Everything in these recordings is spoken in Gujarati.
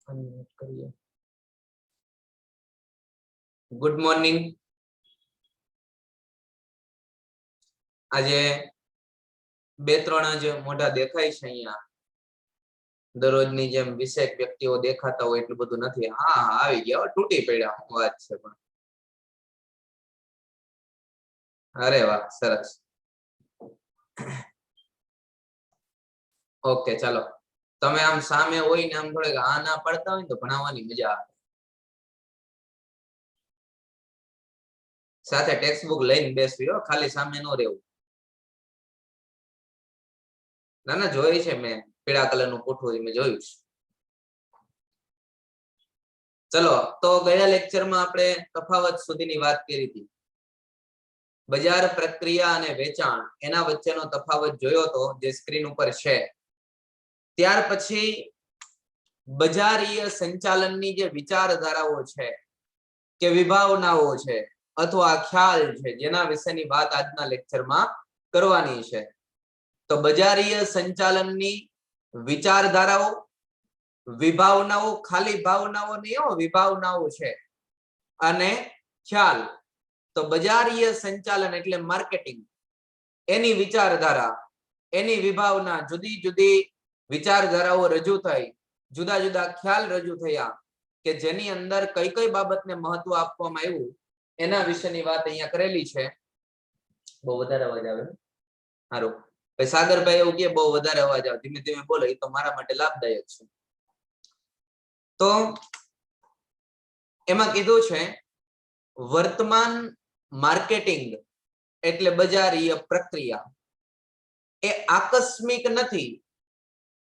અનમ્યુટ કરીએ. Good morning. આજે બે ત્રણ જ મોઢા દેખાય છે અહીંયા. દરરોજની જેમ 20 વ્યક્તિઓ દેખાતા હોય એટલું બધું નથી. હા આવી ગયા, તૂટી પડ્યા. શું વાત છે પણ. અરે વાહ, સરસ. ઓકે, ચાલો. તમે આમ સામે હોય ને આમ થોડીક આ ના પડતા હોય તો ભણાવવાની મજા આવે. સાથે ટેક્સ્ટ બુક લઈને બેસવી હો, ખાલી સામે ન રહેવું. ના ના, જોઈ છે મેં. પીળા કલરનું કોઠું મેં જોયું છે. ચલો, તો ગયા લેક્ચરમાં આપણે તફાવત સુધીની વાત કરી હતી. બજાર પ્રક્રિયા અને વેચાણ એના વચ્ચેનો તફાવત જોયો તો, જે સ્ક્રીન ઉપર છે. ત્યાર પછી બજારીય સંચાલનની જે વિચારધારાઓ છે કે વિભાવનાઓ છે અથવા ખ્યાલ છે, જેના વિશેની વાત આજના લેક્ચરમાં કરવાની છે. તો બજારીય સંચાલનની વિચારધારાઓ, વિભાવનાઓ, ખાલી ભાવનાઓ નહીં, વિભાવનાઓ છે, અને ખ્યાલ. તો બજારીય સંચાલન એટલે માર્કેટિંગ, એની વિચારધારા, એની વિભાવના, જુદી જુદી વિચારધારાઓ રજૂ થઈ, જુદા જુદા ખ્યાલ રજૂ થયા કે જેની અંદર કઈ કઈ બાબતને મહત્વ આપવામાં આવ્યું, એના વિશેની વાત અહીંયા કરેલી છે. બહુ વધારે અવાજ આવે. સારું. સાગરભાઈ એવું કે બહુ વધારે અવાજ આવે, ધીમે ધીમે બોલો, એ તો મારા માટે લાભદાયક છે. તો એમાં કીધું છે વર્તમાન માર્કેટિંગ એટલે બજારીય પ્રક્રિયા એ આકસ્મિક નથી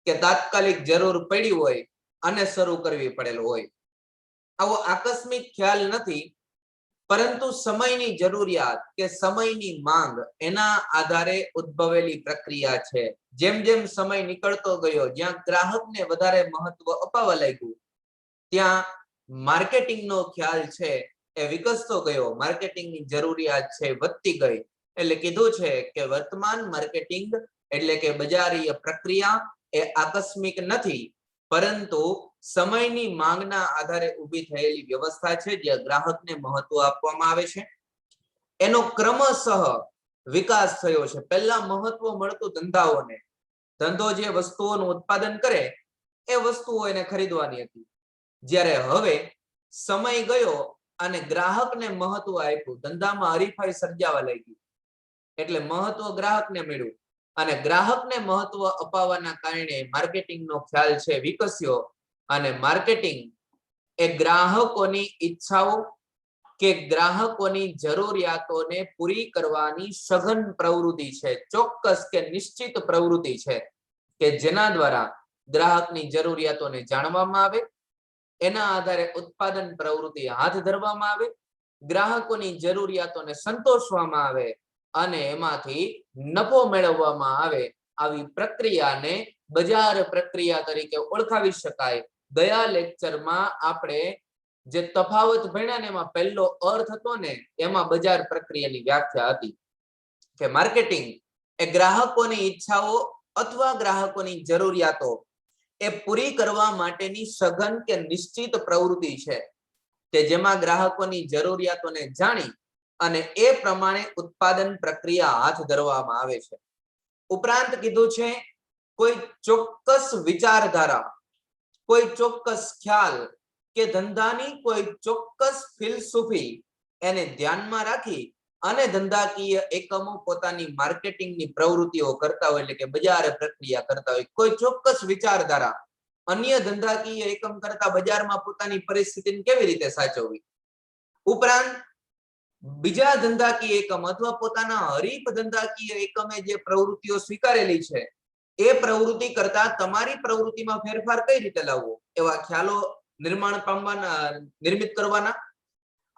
કે તાત્કાલિક જરૂર પડી હોય અને શરૂ કરવી પડેલ હોય. આવો આકસ્મિક ખ્યાલ નથી, પરંતુ સમયની જરૂરિયાત કે સમયની માંગ એના આધારે ઉદ્ભવેલી પ્રક્રિયા છે. જેમ જેમ સમય નીકળતો ગયો, જ્યાં ગ્રાહકને વધારે મહત્વ અપાવવા લાગ્યું, ત્યાં માર્કેટિંગનો ખ્યાલ છે એ વિકસતો ગયો, માર્કેટિંગની જરૂરિયાત છે વધતી ગઈ. એટલે કીધું છે કે વર્તમાન માર્કેટિંગ એટલે કે બજારીય પ્રક્રિયા એ આકસ્મિક નથી, પરંતુ સમયની માંગના આધારે ઊભી થયેલી વ્યવસ્થા છે, જે ગ્રાહકને મહત્વ આપવામાં આવે છે. એનો ક્રમશઃ વિકાસ થયો છે. પહેલા મહત્વ મળતું ધંધાઓને, ધંધો જે વસ્તુઓનું ઉત્પાદન કરે એ વસ્તુઓ એને ખરીદવાની હતી. જ્યારે હવે સમય ગયો અને ગ્રાહકને મહત્વ આપ્યું, ધંધામાં હરીફાઈ સર્જાવા લાગી, એટલે મહત્વ ગ્રાહકને મળ્યું, અને ગ્રાહકને મહત્વ અપાવવાના કારણે માર્કેટિંગનો ખ્યાલ છે વિકસ્યો. અને માર્કેટિંગ એ ગ્રાહકોની ઈચ્છાઓ કે ગ્રાહકોની જરૂરિયાતોને પૂરી કરવાની સઘન પ્રવૃત્તિ છે, ચોક્કસ કે નિશ્ચિત પ્રવૃત્તિ છે, કે જેના દ્વારા ગ્રાહકની જરૂરિયાતોને જાણવામાં આવે, એના આધારે ઉત્પાદન પ્રવૃત્તિ હાથ ધરવામાં આવે, ગ્રાહકોની જરૂરિયાતોને સંતોષવામાં આવે અને એમાંથી નફો મેળવવામાં આવે. આવી પ્રક્રિયાને બજાર પ્રક્રિયા તરીકે ઓળખાવી શકાય. ગયા લેક્ચરમાં આપણે જે તફાવત ભણ્યા ને એમાં પહેલો અર્થ હતો ને, એમાં બજાર પ્રક્રિયાની વ્યાખ્યા હતી કે માર્કેટિંગ એ ગ્રાહકોની ઈચ્છાઓ અથવા ગ્રાહકોની જરૂરિયાતો એ પૂરી કરવા માટેની સઘન કે નિશ્ચિત પ્રવૃત્તિ છે, કે જેમાં ગ્રાહકોની જરૂરિયાતોને જાણી અને એ પ્રમાણે ઉત્પાદન પ્રક્રિયા હાથ ધરવામાં આવે છે. ઉપરાંત કીધું છે કોઈ ચોક્કસ વિચારધારા, કોઈ ચોક્કસ ખ્યાલ કે ધંધાની કોઈ ચોક્કસ ફિલસૂફી એને ધ્યાનમાં રાખી અને ધંધાકીય એકમો પોતાની માર્કેટિંગની પ્રવૃત્તિઓ કરતા હોય, એટલે કે બજાર પ્રક્રિયા કરતા હોય. કોઈ ચોક્કસ વિચારધારા અન્ય ધંધાકીય એકમ કરતા બજારમાં પોતાની પરિસ્થિતિને કેવી રીતે સાચવવી, ઉપરાંત બીજા ધંધાકીય એકમ અથવા પોતાના હરીફ ધંધાકીય એકમે જે પ્રવૃત્તિઓ સ્વીકારેલી છે એ પ્રવૃત્તિ કરતા તમારી પ્રવૃત્તિમાં ફેરફાર કઈ રીતે લાવવો, એવા ખ્યાલો નિર્મિત કરવાના.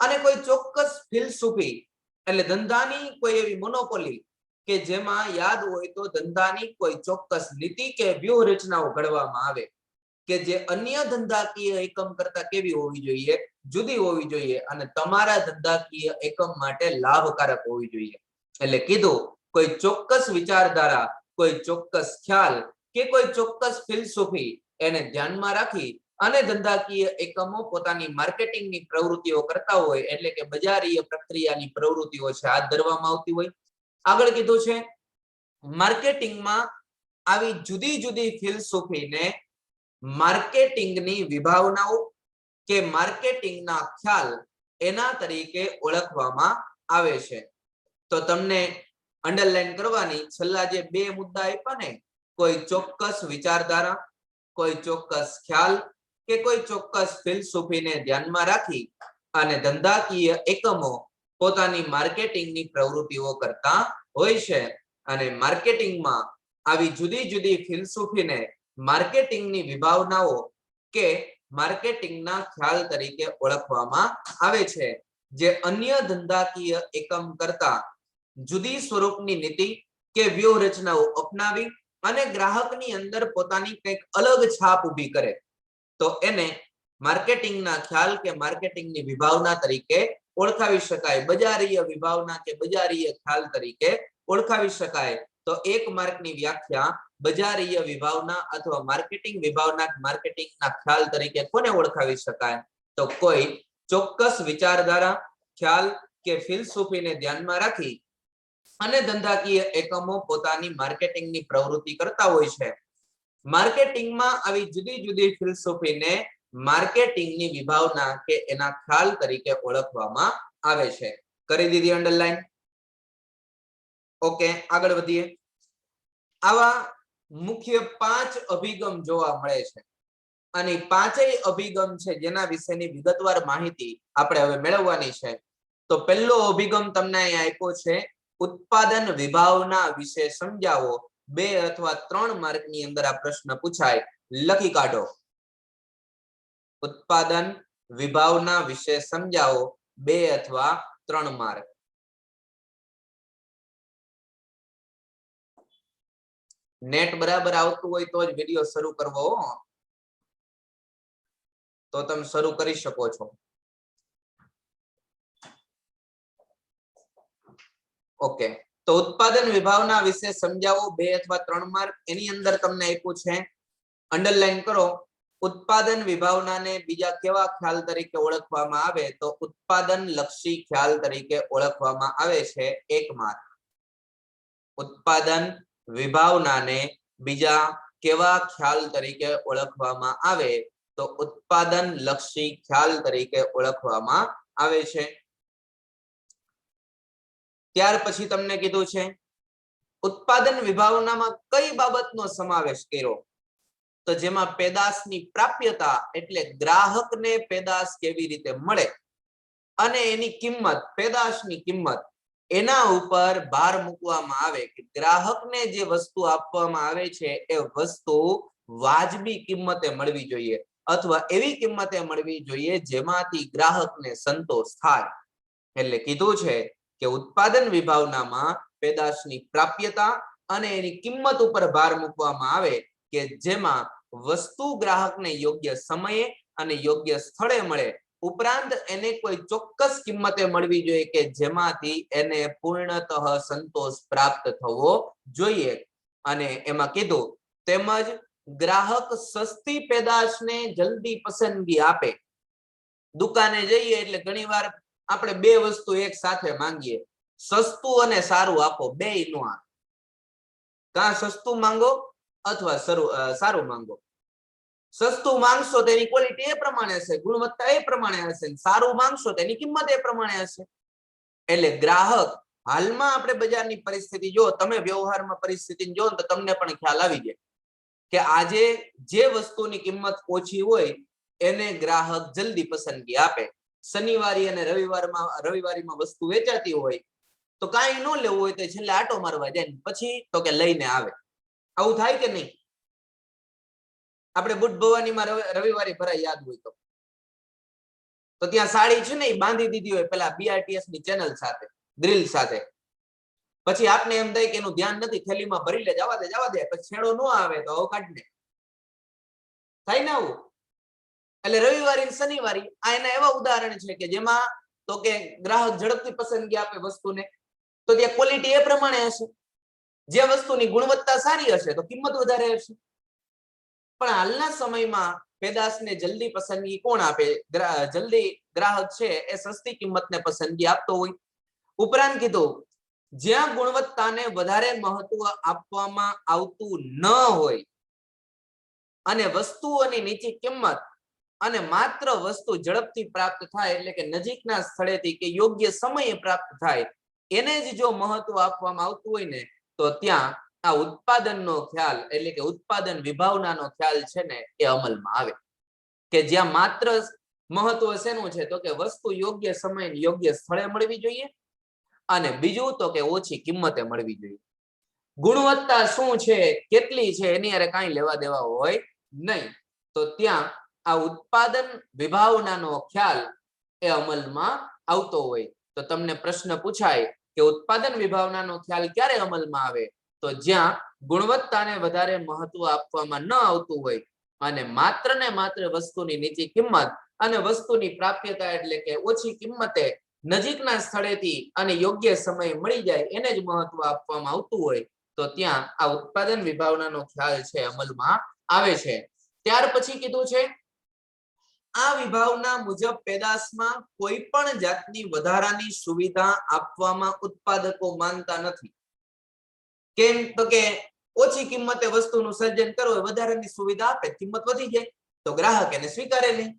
અને કોઈ ચોક્કસ ફિલસૂફી એટલે ધંધાની કોઈ એવી મોનોપોલી કે જેમાં યાદ હોય તો ધંધાની કોઈ ચોક્કસ નીતિ કે વ્યૂહરચનાઓ ઘડવામાં આવે, કે જે અન્ય ધંધાકીય એકમ કરતા કેવી હોવી જોઈએ, જુદી હોવી જોઈએ, અને તમારા ધંધાકીય એકમ માટે લાભકારક હોવી જોઈએ. એટલે કીધું કોઈ ચોક્કસ વિચારધારા, કોઈ ચોક્કસ ખ્યાલ કે કોઈ ચોક્કસ ફિલસૂફી એને ધ્યાનમાં રાખી અને ધંધાકીય એકમો પોતાની માર્કેટિંગની પ્રવૃત્તિઓ કરતા હોય એટલે કે બજારીય પ્રક્રિયાની પ્રવૃત્તિઓ છે હાથ ધરવામાં આવતી હોય. આગળ કીધું છે માર્કેટિંગમાં આવી જુદી જુદી ફિલસૂફીને માર્કેટિંગની વિભાવનાઓ કે માર્કેટિંગના ખ્યાલ એના તરીકે ઓળખવામાં આવે છે. તો તમને અંડરલાઈન કરવાની છેલ્લા જે બે મુદ્દા આપ્યા ને, કોઈ ચોક્કસ વિચારધારા, કોઈ ચોક્કસ ખ્યાલ કે કોઈ ચોક્કસ ફિલસૂફીને ધ્યાનમાં રાખી અને ધંધાકીય એકમો પોતાની માર્કેટિંગની પ્રવૃત્તિઓ કરતા હોય છે. અને માર્કેટિંગમાં આવી જુદી જુદી ફિલસૂફીને માર્કેટિંગની વિભાવનાઓ કે માર્કેટિંગના ખ્યાલ તરીકે ઓળખવામાં આવે છે, જે અન્ય ધંધાકીય એકમ કરતા જુદી સ્વરૂપની નીતિ કે વ્યૂહરચનાઓ અપનાવી અને ગ્રાહકની અંદર પોતાની કંઈક અલગ છાપ ઊભી કરે તો એને માર્કેટિંગના ખ્યાલ કે માર્કેટિંગની વિભાવના તરીકે ઓળખાવી શકાય. બજારીય વિભાવના કે બજારીય ખ્યાલ તરીકે ઓળખાવી શકાય. તો એક માર્કની વ્યાખ્યા બજારીય વિભાવના અથવા માર્કેટિંગ વિભાવના માર્કેટિંગના ખ્યાલ તરીકે કોને ઓળખાવી શકાય? તો કોઈ ચોક્કસ વિચારધારા, ખ્યાલ કે ફિલસૂફીને ધ્યાનમાં રાખી અને ધંધાકીય એકમો પોતાની માર્કેટિંગની પ્રવૃત્તિ કરતા હોય છે. માર્કેટિંગમાં આવી જુદી જુદી ફિલસૂફીને માર્કેટિંગની વિભાવના કે એના ખ્યાલ તરીકે ઓળખવામાં આવે છે. કરી દીધી અંડરલાઈન? ઓકે, આગળ વધીએ. આવા મુખ્ય 5 અભિગમ જોવા મળે છે અને પાંચેય અભિગમ છે જેના વિશેની વિગતવાર માહિતી આપણે હવે મેળવવાની છે. તો પહેલો અભિગમ તમને અહીંયા આપ્યો છે, ઉત્પાદન વિભાવના વિશે સમજાવો. 2 અથવા 3 માર્કની અંદર આ પ્રશ્ન પૂછાય, લખી કાઢો. ઉત્પાદન વિભાવના વિશે સમજાવો, 2 અથવા 3 માર્ક. નેટ બરાબર આવતું હોય તો જ વિડિયો શરૂ કરવો, તો તમે શરૂ કરી શકો છો. ઓકે, તો ઉત્પાદન વિભાવના વિશે સમજાવો, 2 અથવા 3 માર્ક. એની અંદર તમને આપ્યું છે, અંડરલાઈન કરો. ઉત્પાદન વિભાવનાને બીજા કેવા ખ્યાલ તરીકે ઓળખવામાં આવે? તો ઉત્પાદન લક્ષી ખ્યાલ તરીકે ઓળખવામાં આવે છે. 1 માર્ક. ઉત્પાદન વિભાવનાને બીજા કેવા ખ્યાલ તરીકે ઓળખવામાં આવે? તો ઉત્પાદન લક્ષી ખ્યાલ તરીકે ઓળખવામાં આવે છે. ત્યાર પછી તમને કીધું છે ઉત્પાદન વિભાવનામાં કઈ બાબતનો સમાવેશ કર્યો? તો જેમાં પેદાશની પ્રાપ્યતા એટલે ગ્રાહકને પેદાશ કેવી રીતે મળે અને એની કિંમત, પેદાશની કિંમત, એના ઉપર ભાર મૂકવામાં આવે કે ગ્રાહકને જે વસ્તુ આપવામાં આવે છે એ વસ્તુ વાજબી કિંમતે મળવી જોઈએ અથવા એવી કિંમતે મળવી જોઈએ જેમાંથી ગ્રાહકને સંતોષ થાય. એટલે કીધું છે કે ઉત્પાદન વિભાવનામાં પેદાશની પ્રાપ્યતા અને એની કિંમત ઉપર ભાર મૂકવામાં આવે કે જેમાં વસ્તુ ગ્રાહકને યોગ્ય સમયે અને યોગ્ય સ્થળે મળે, ઉપરાંત એને કોઈ ચોક્કસ કિંમતે મળવી જોઈએ કે જેમાંથી એને પૂર્ણતઃ સંતોષ પ્રાપ્ત થવો જોઈએ. અને એમાં કીધું તેમજ ગ્રાહક સસ્તી પેદાશને જલ્દી પસંદગી આપે. દુકાને જઈએ એટલે ઘણીવાર આપણે 2 વસ્તુ એક સાથે માંગીએ, સસ્તું અને સારું આપો, બેય નો આપે. કાં સસ્તું માંગો અથવા સારું માંગો. સસ્તું માંગશો તો એની ક્વોલિટી એ પ્રમાણે હશે, ગુણવત્તા એ પ્રમાણે હશે, સારું માંગશો તો એની કિંમત એ પ્રમાણે હશે. એટલે ગ્રાહક, હાલમાં આપણે બજારની પરિસ્થિતિ જો, તમે વ્યવહારમાં પરિસ્થિતિ જો તો તમને પણ ખ્યાલ આવી જાય કે આજે જે વસ્તુની કિંમત ઓછી હોય એને ગ્રાહક જલ્દી પસંદગી આપે. શનિવારી અને રવિવારીમાં વસ્તુ વેચાતી હોય તો કાંઈ ન લેવું હોય તો છેલ્લે આટો મારવા જાય, પછી તો કે લઈને આવે. આવું થાય કે નહીં? આપણે બુટ ભવાનીમાં રવિવારે ભરાય યાદ હોય તો ત્યાં સાડી છે ને એ બાંધી દીધી હોય પેલા BRTS ની ચેનલ સાથે, ગ્રીલ સાથે. પછી આપને એમ થાય કે એનું ધ્યાન નથી, થેલીમાં ભરી લે, જવા દે, પછી છેડો ન આવે તો કાઢ ને. થાય ને આવું? એટલે રવિવારી શનિવારી આ એના એવા ઉદાહરણ છે કે જેમાં તો કે ગ્રાહક ઝડપથી પસંદગી આપે વસ્તુને, તો ત્યાં ક્વોલિટી એ પ્રમાણે હશે. જે વસ્તુની ગુણવત્તા સારી હશે તો કિંમત વધારે હશે. પણ હાલના સમયમાં પેદાશને જલ્દી પસંદગી કોણ આપે? જલ્દી ગ્રાહક છે એ સસ્તી કિંમતને પસંદગી આપતો હોય. ઉપરાંત કીધું જ્યાં ગુણવત્તાને વધારે મહત્વ આપવામાં આવતું ન હોય અને વસ્તુઓની નીચી કિંમત અને માત્ર વસ્તુ ઝડપથી પ્રાપ્ત થાય એટલે કે નજીકના સ્થળેથી કે યોગ્ય સમયે પ્રાપ્ત થાય એને જ જો મહત્વ આપવામાં આવતું હોય ને તો ત્યાં આ ઉત્પાદનનો ખ્યાલ એટલે કે ઉત્પાદન વિભાવનાનો ખ્યાલ છે ને એ અમલમાં આવે. કે જ્યાં માત્ર મહત્વ શેનું છે તો કે વસ્તુ યોગ્ય સમયે યોગ્ય સ્થળે મળવી જોઈએ અને બીજું તો કે ઓછી કિંમતે મળવી જોઈએ. ગુણવત્તા શું છે કેટલી છે એની અરે કાંઈ લેવા દેવા હોય નહીં. તો ત્યાં આ ઉત્પાદન વિભાવનાનો ખ્યાલ એ અમલમાં આવતો હોય. તો તમને પ્રશ્ન પૂછાય કે ઉત્પાદન વિભાવનાનો ખ્યાલ ક્યારે અમલમાં આવે? તો જ્યાં ગુણવત્તાને વધારે મહત્વ આપવામાં ન આવતું હોય અને માત્ર ને માત્ર વસ્તુની નીચી કિંમત અને વસ્તુની પ્રાપ્યતા એટલે કે ઓછી કિંમતે નજીકના સ્થળેથી અને યોગ્ય સમયે મળી જાય એને જ મહત્વ આપવામાં આવતું હોય તો ત્યાં આ ઉત્પાદન વિભાવનાનો ખ્યાલ છે અમલમાં આવે છે. ત્યાર પછી કીધું છે આ વિભાવના મુજબ પેદાશમાં કોઈ પણ જાતની વધારાની સુવિધા આપવામાં ઉત્પાદકો માનતા નથી. કેમ તો કે ઓછી કિંમતે વસ્તુનું સર્જન કરવું વધારાની સુવિધા આપે કિંમત વધી જાય તો ગ્રાહક એને સ્વીકારે નહીં.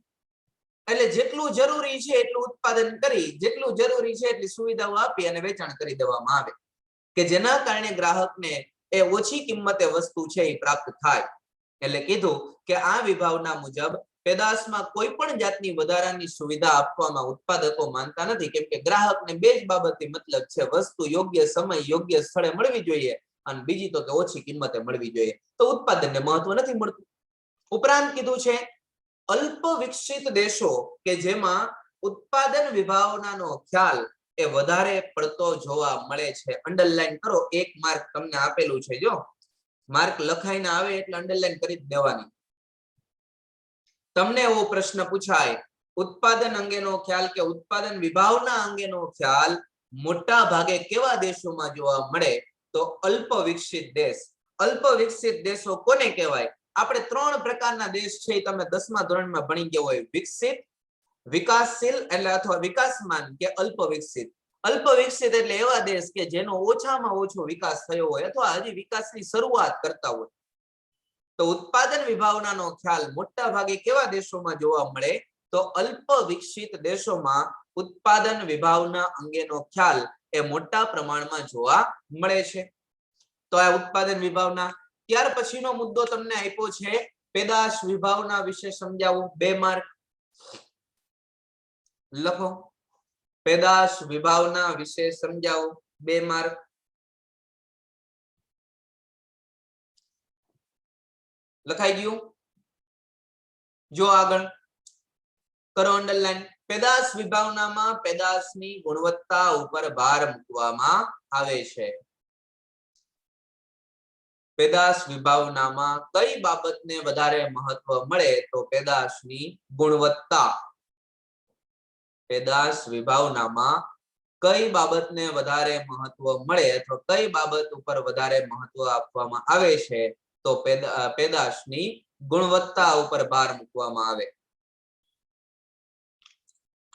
એટલે જેટલું જરૂરી છે એટલું ઉત્પાદન કરી જેટલું જરૂરી છે એટલી સુવિધાઓ આપી અને વેચાણ કરી દેવામાં આવે કે જેના કારણે ગ્રાહકને એ ઓછી કિંમતે વસ્તુ છે એ પ્રાપ્ત થાય. એટલે કીધું કે આ વિભાવના મુજબ પેદાશમાં કોઈ પણ જાતની વધારાની સુવિધા આપવામાં ઉત્પાદકો માનતા નથી કેમ કે ગ્રાહકને બે જ બાબતથી મતલબ છે વસ્તુ યોગ્ય સમય યોગ્ય સ્થળે મળવી જોઈએ અને બીજી તો કે ઓછી કિંમતે મળવી જોઈએ. તો ઉત્પાદનને મહત્વ નથી મળતું. ઉપરાંત કીધું છે અલ્પ વિકસિત દેશો કે જેમાં ઉત્પાદન વિભાવનાનો ખ્યાલ એ વધારે પડતો જોવા મળે છે. અંડરલાઈન કરો, એક માર્ક તમને આપેલું છે. જો માર્ક લખાઈને આવે એટલે અંડરલાઈન કરી જ દેવાની. તમને એવો પ્રશ્ન પૂછાય ઉત્પાદન અંગેનો ખ્યાલ કે ઉત્પાદન વિભાવના અંગેનો ખ્યાલ મોટા ભાગે કેવા દેશોમાં જોવા મળે? તો અલ્પ વિકસિત દેશ. અલ્પ વિકસિત દેશો કોને કહેવાય? આપણે ત્રણ પ્રકારના દેશ છે તમે 10મા ધોરણમાં ભણી ગયા હોય. વિકસિત, વિકાસશીલ એટલે અથવા વિકાસમાન કે અલ્પ વિકસિત. અલ્પ વિકસિત એટલે એવા દેશ કે જેનો ઓછામાં ઓછો વિકાસ થયો હોય અથવા હજી વિકાસની શરૂઆત કરતા હોય. તો ઉત્પાદન વિભાવનાનો ખ્યાલ મોટા ભાગે કેવા દેશોમાં જોવા મળે? તો અલ્પ વિકસિત દેશોમાં ઉત્પાદન વિભાવના અંગેનો ખ્યાલ એ મોટા પ્રમાણમાં જોવા મળે છે. તો આ ઉત્પાદન વિભાવના. ત્યાર પછીનો મુદ્દો તમને આપ્યો છે પેદાશ વિભાવના વિશે સમજાવું. 2 માર્ક લખો. પેદાશ વિભાવના વિશે સમજાવો 2 માર્ક. લખાઈ ગયું? જો આગળ કરો અંડરલાઈન. પેદાશ વિભાવનામાં પેદાશની ગુણવત્તા ઉપર ભાર મૂકવામાં આવે છે. પેદાશ વિભાવનામાં કઈ બાબતને વધારે મહત્વ મળે? તો પેદાશની ગુણવત્તા. પેદાશ વિભાવનામાં કઈ બાબતને વધારે મહત્વ મળે અથવા કઈ બાબત ઉપર વધારે મહત્વ આપવામાં આવે છે? તો પેદાશની ગુણવત્તા ઉપર ભાર મૂકવામાં આવે.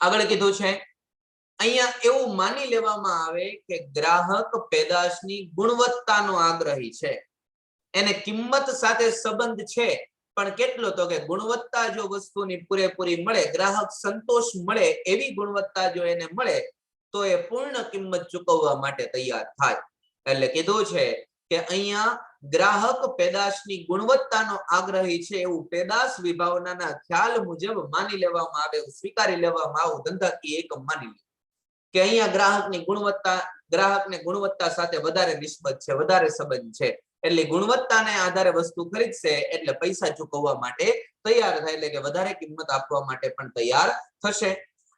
આગળ કીધું છે અહીંયા એવું માની લેવામાં આવે કે ગ્રાહક પેદાશની ગુણવત્તાનો આગ્રહી છે. એને કિંમત સાથે સંબંધ છે પણ કેટલો? તો કે ગુણવત્તા જો વસ્તુની પૂરેપૂરી મળે, ગ્રાહક સંતોષ મળે એવી ગુણવત્તા જો એને મળે તો એ પૂર્ણ કિંમત ચૂકવવા માટે તૈયાર થાય. એટલે કીધું છે કે અહીંયા ગ્રાહક પેદાશની ગુણવત્તાનો આગ્રહી છે એવું પેદાશ વિભાવનાના ખ્યાલ મુજબ માની લેવામાં આવે, સ્વીકારી લેવામાં આવે, ધંધાકીય એકમ માની લે કે અહીંયા ગ્રાહકને ગુણવત્તા સાથે વધારે નિસ્બત છે, વધારે સંબંધ છે. એટલે ગુણવત્તાને આધારે વસ્તુ ખરીદશે એટલે પૈસા ચૂકવવા માટે તૈયાર થાય એટલે કે વધારે કિંમત આપવા માટે પણ તૈયાર થશે.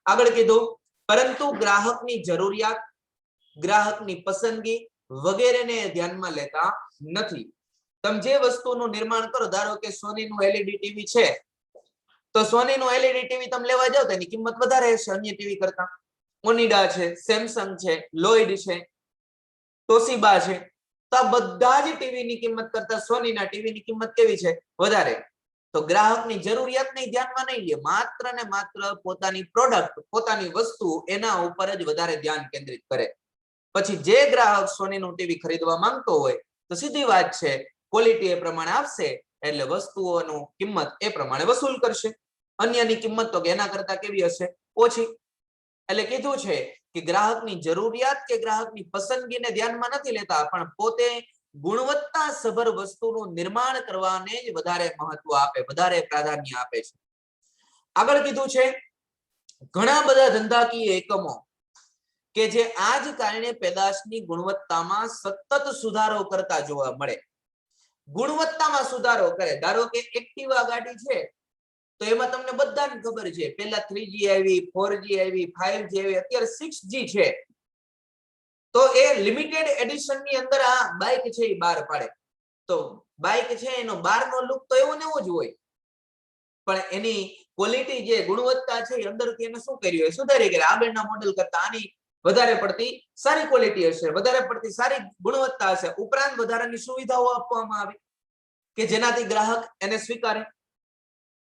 આગળ કીધું પરંતુ ગ્રાહકની જરૂરિયાત, ગ્રાહકની પસંદગી વગેરેને ધ્યાનમાં લેતા નથી. તમે જે વસ્તુનું નિર્માણ કરો, ધારો કે સોનીનું એલઈડી ટીવી છે તો સોનીનું એલઈડી ટીવી તમે લેવા જાવ તો એની કિંમત વધારે હશે અન્ય ટીવી કરતા. ઓનિડા છે, સેમસંગ છે, લોઇડ છે, તોશિબા છે, તો આ બધા જ ટીવીની કિંમત કરતા સોનીના ટીવીની કિંમત કેવી છે? વધારે. તો ગ્રાહકની જરૂરિયાતને ધ્યાનમાં નહીં લે, માત્ર ને માત્ર પોતાની પ્રોડક્ટ, પોતાની વસ્તુ એના ઉપર જ વધારે ધ્યાન કેન્દ્રિત કરે. પછી જે ગ્રાહક સોનીનું ટીવી ખરીદવા માંગતો હોય તો સીધી વાત છે, ક્વોલિટી એ પ્રમાણે આપશે એટલે વસ્તુઓનું કિંમત એ પ્રમાણે વસૂલ કરશે. અન્યની કિંમત તો એના કરતા કેવી હશે? ઓછી. એટલે કીધું છે કે ગ્રાહકની જરૂરિયાત કે ગ્રાહકની પસંદગીને ધ્યાનમાં નથી લેતા, પણ પોતે ગુણવત્તા સભર વસ્તુનું નિર્માણ કરવાને જ વધારે મહત્વ આપે, વધારે પ્રાધાન્ય આપે છે. આગળ કીધું છે ઘણા બધા ધંધાકીય એકમો કે જે આજ કારણે પેદાશની ગુણવત્તામાં સતત સુધારો કરતા જોવા મળે. ગુણવત્તામાં સુધારો કરે. ધારો કે એક્ટિવા ગાડી છે તો એમાં તમને બધાને ખબર છે, પહેલા 3G આવી, 4G આવી, 5G આવી, અત્યારે 6G છે. તો એ લિમિટેડ એડિશન ની અંદર આ બાઇક છે એ બહાર પાડે. તો બાઇક છે એનો બહારનો લુક તો એવો ને એવો જ હોય, પણ એની ક્વોલિટી જે ગુણવત્તા છે એ અંદરથી એને શું કર્યું હોય? સુધારી કર્યું. આગળના મોડેલ કરતા આની વધારે પડતી સારી ક્વોલિટી હશે, વધારે પડતી સારી ગુણવત્તા હશે, ઉપરાંત વધારાની સુવિધાઓ આપવામાં આવે કે જેનાથી ગ્રાહક એને સ્વીકારે.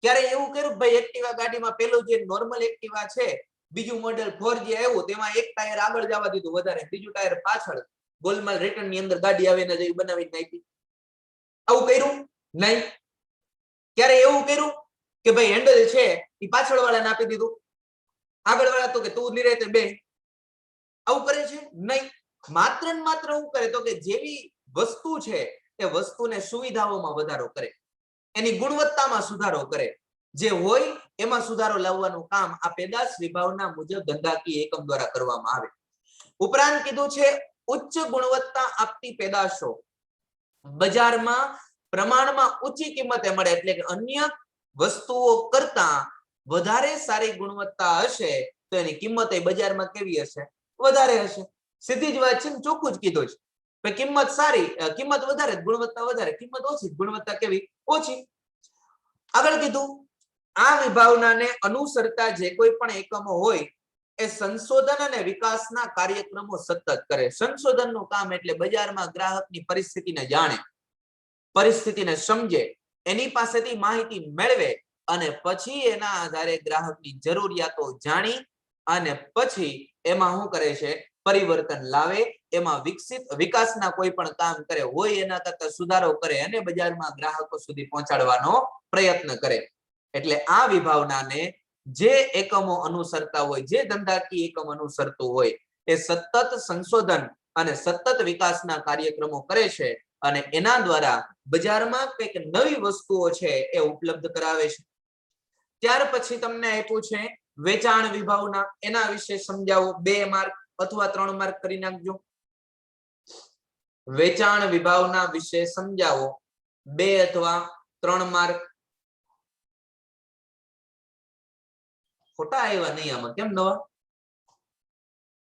ક્યારે એવું કર્યું ભાઈ એક્ટિવા ગાડીમાં પેલું જે નોર્મલ એક્ટિવા છે, બીજું મોડેલ 4G આવ્યું, તેમાં એક ટાયર આગળ જવા દીધું વધારે, બીજું ટાયર પાછળ, ગોલમાલ રિટર્ન ની અંદર ગાડી આવે ને જેવી બનાવી નાખી? આવું કર્યું નહીં. ક્યારે એવું કર્યું કે ભાઈ હેન્ડલ છે એ પાછળ વાળાને આપી દીધું, આગળ વાળા તો કે તું નિરાતે બે? આવું કરે છે નહીં. માત્ર ને માત્ર શું કરે તો કે જેવી વસ્તુ છે એ વસ્તુને સુવિધાઓમાં વધારો કરે, એની ગુણવત્તામાં સુધારો કરે, જે હોય એમાં સુધારો લાવવાનું કામ આ પેદાશ વિભાવના મુજબ ધંધાકીય એકમ દ્વારા કરવામાં આવે. ઉપરાંત કીધું છે ઉચ્ચ ગુણવત્તા આપતી પેદાશો બજારમાં પ્રમાણમાં ઊંચી કિંમતે મળે, એટલે કે અન્ય વસ્તુઓ કરતા વધારે સારી ગુણવત્તા હશે તો એની કિંમત એ બજારમાં કેવી હશે? વધારે હશે. સીધી જ વાત છે, ચોખ્ખું જ કીધું છે. કિંમત સારી, કિંમત વધારે, ગુણવત્તા વધારે, કિંમત ઓછી, ગુણવત્તા કેવી? ઓછી. આગળ કીધું આ વિભાવનાને અનુસરતા જે કોઈ પણ એકમો હોય એ સંશોધન અને વિકાસના કાર્યક્રમો સતત કરે. સંશોધનનું કામ એટલે બજારમાં ગ્રાહકની પરિસ્થિતિને જાણે, પરિસ્થિતિને સમજે, એની પાસેથી માહિતી મેળવે અને પછી એના આધારે ગ્રાહકની જરૂરિયાતો જાણી અને પછી એમાં શું કરે છે? પરિવર્તન લાવે, એમાં વિકાસના કોઈ પણ કામ કરે, હોય એના કરતા સુધારો કરે અને બજારમાં ગ્રાહકો સુધી પહોંચાડવાનો પ્રયત્ન કરે. એટલે આ વિભાવનાને જે એકમો અનુસરતા હોય, જે ધંધાકીય એકમ અનુસરતું હોય એ સતત સંશોધન અને સતત વિકાસના કાર્યક્રમો કરે છે અને એના દ્વારા બજારમાં કંઈક નવી વસ્તુઓ છે એ ઉપલબ્ધ કરાવે છે. ત્યાર પછી તમને આપ્યું છે વેચાણ વિભાવના, એના વિશે સમજાવો. 2 માર્ક અથવા 3 માર્ક કરી નાખજો. વેચાણ વિભાવના વિશે સમજાવો, 2 અથવા 3 માર્ક. ખોટા આવ્યા નહીં આમાં, કેમ નવા?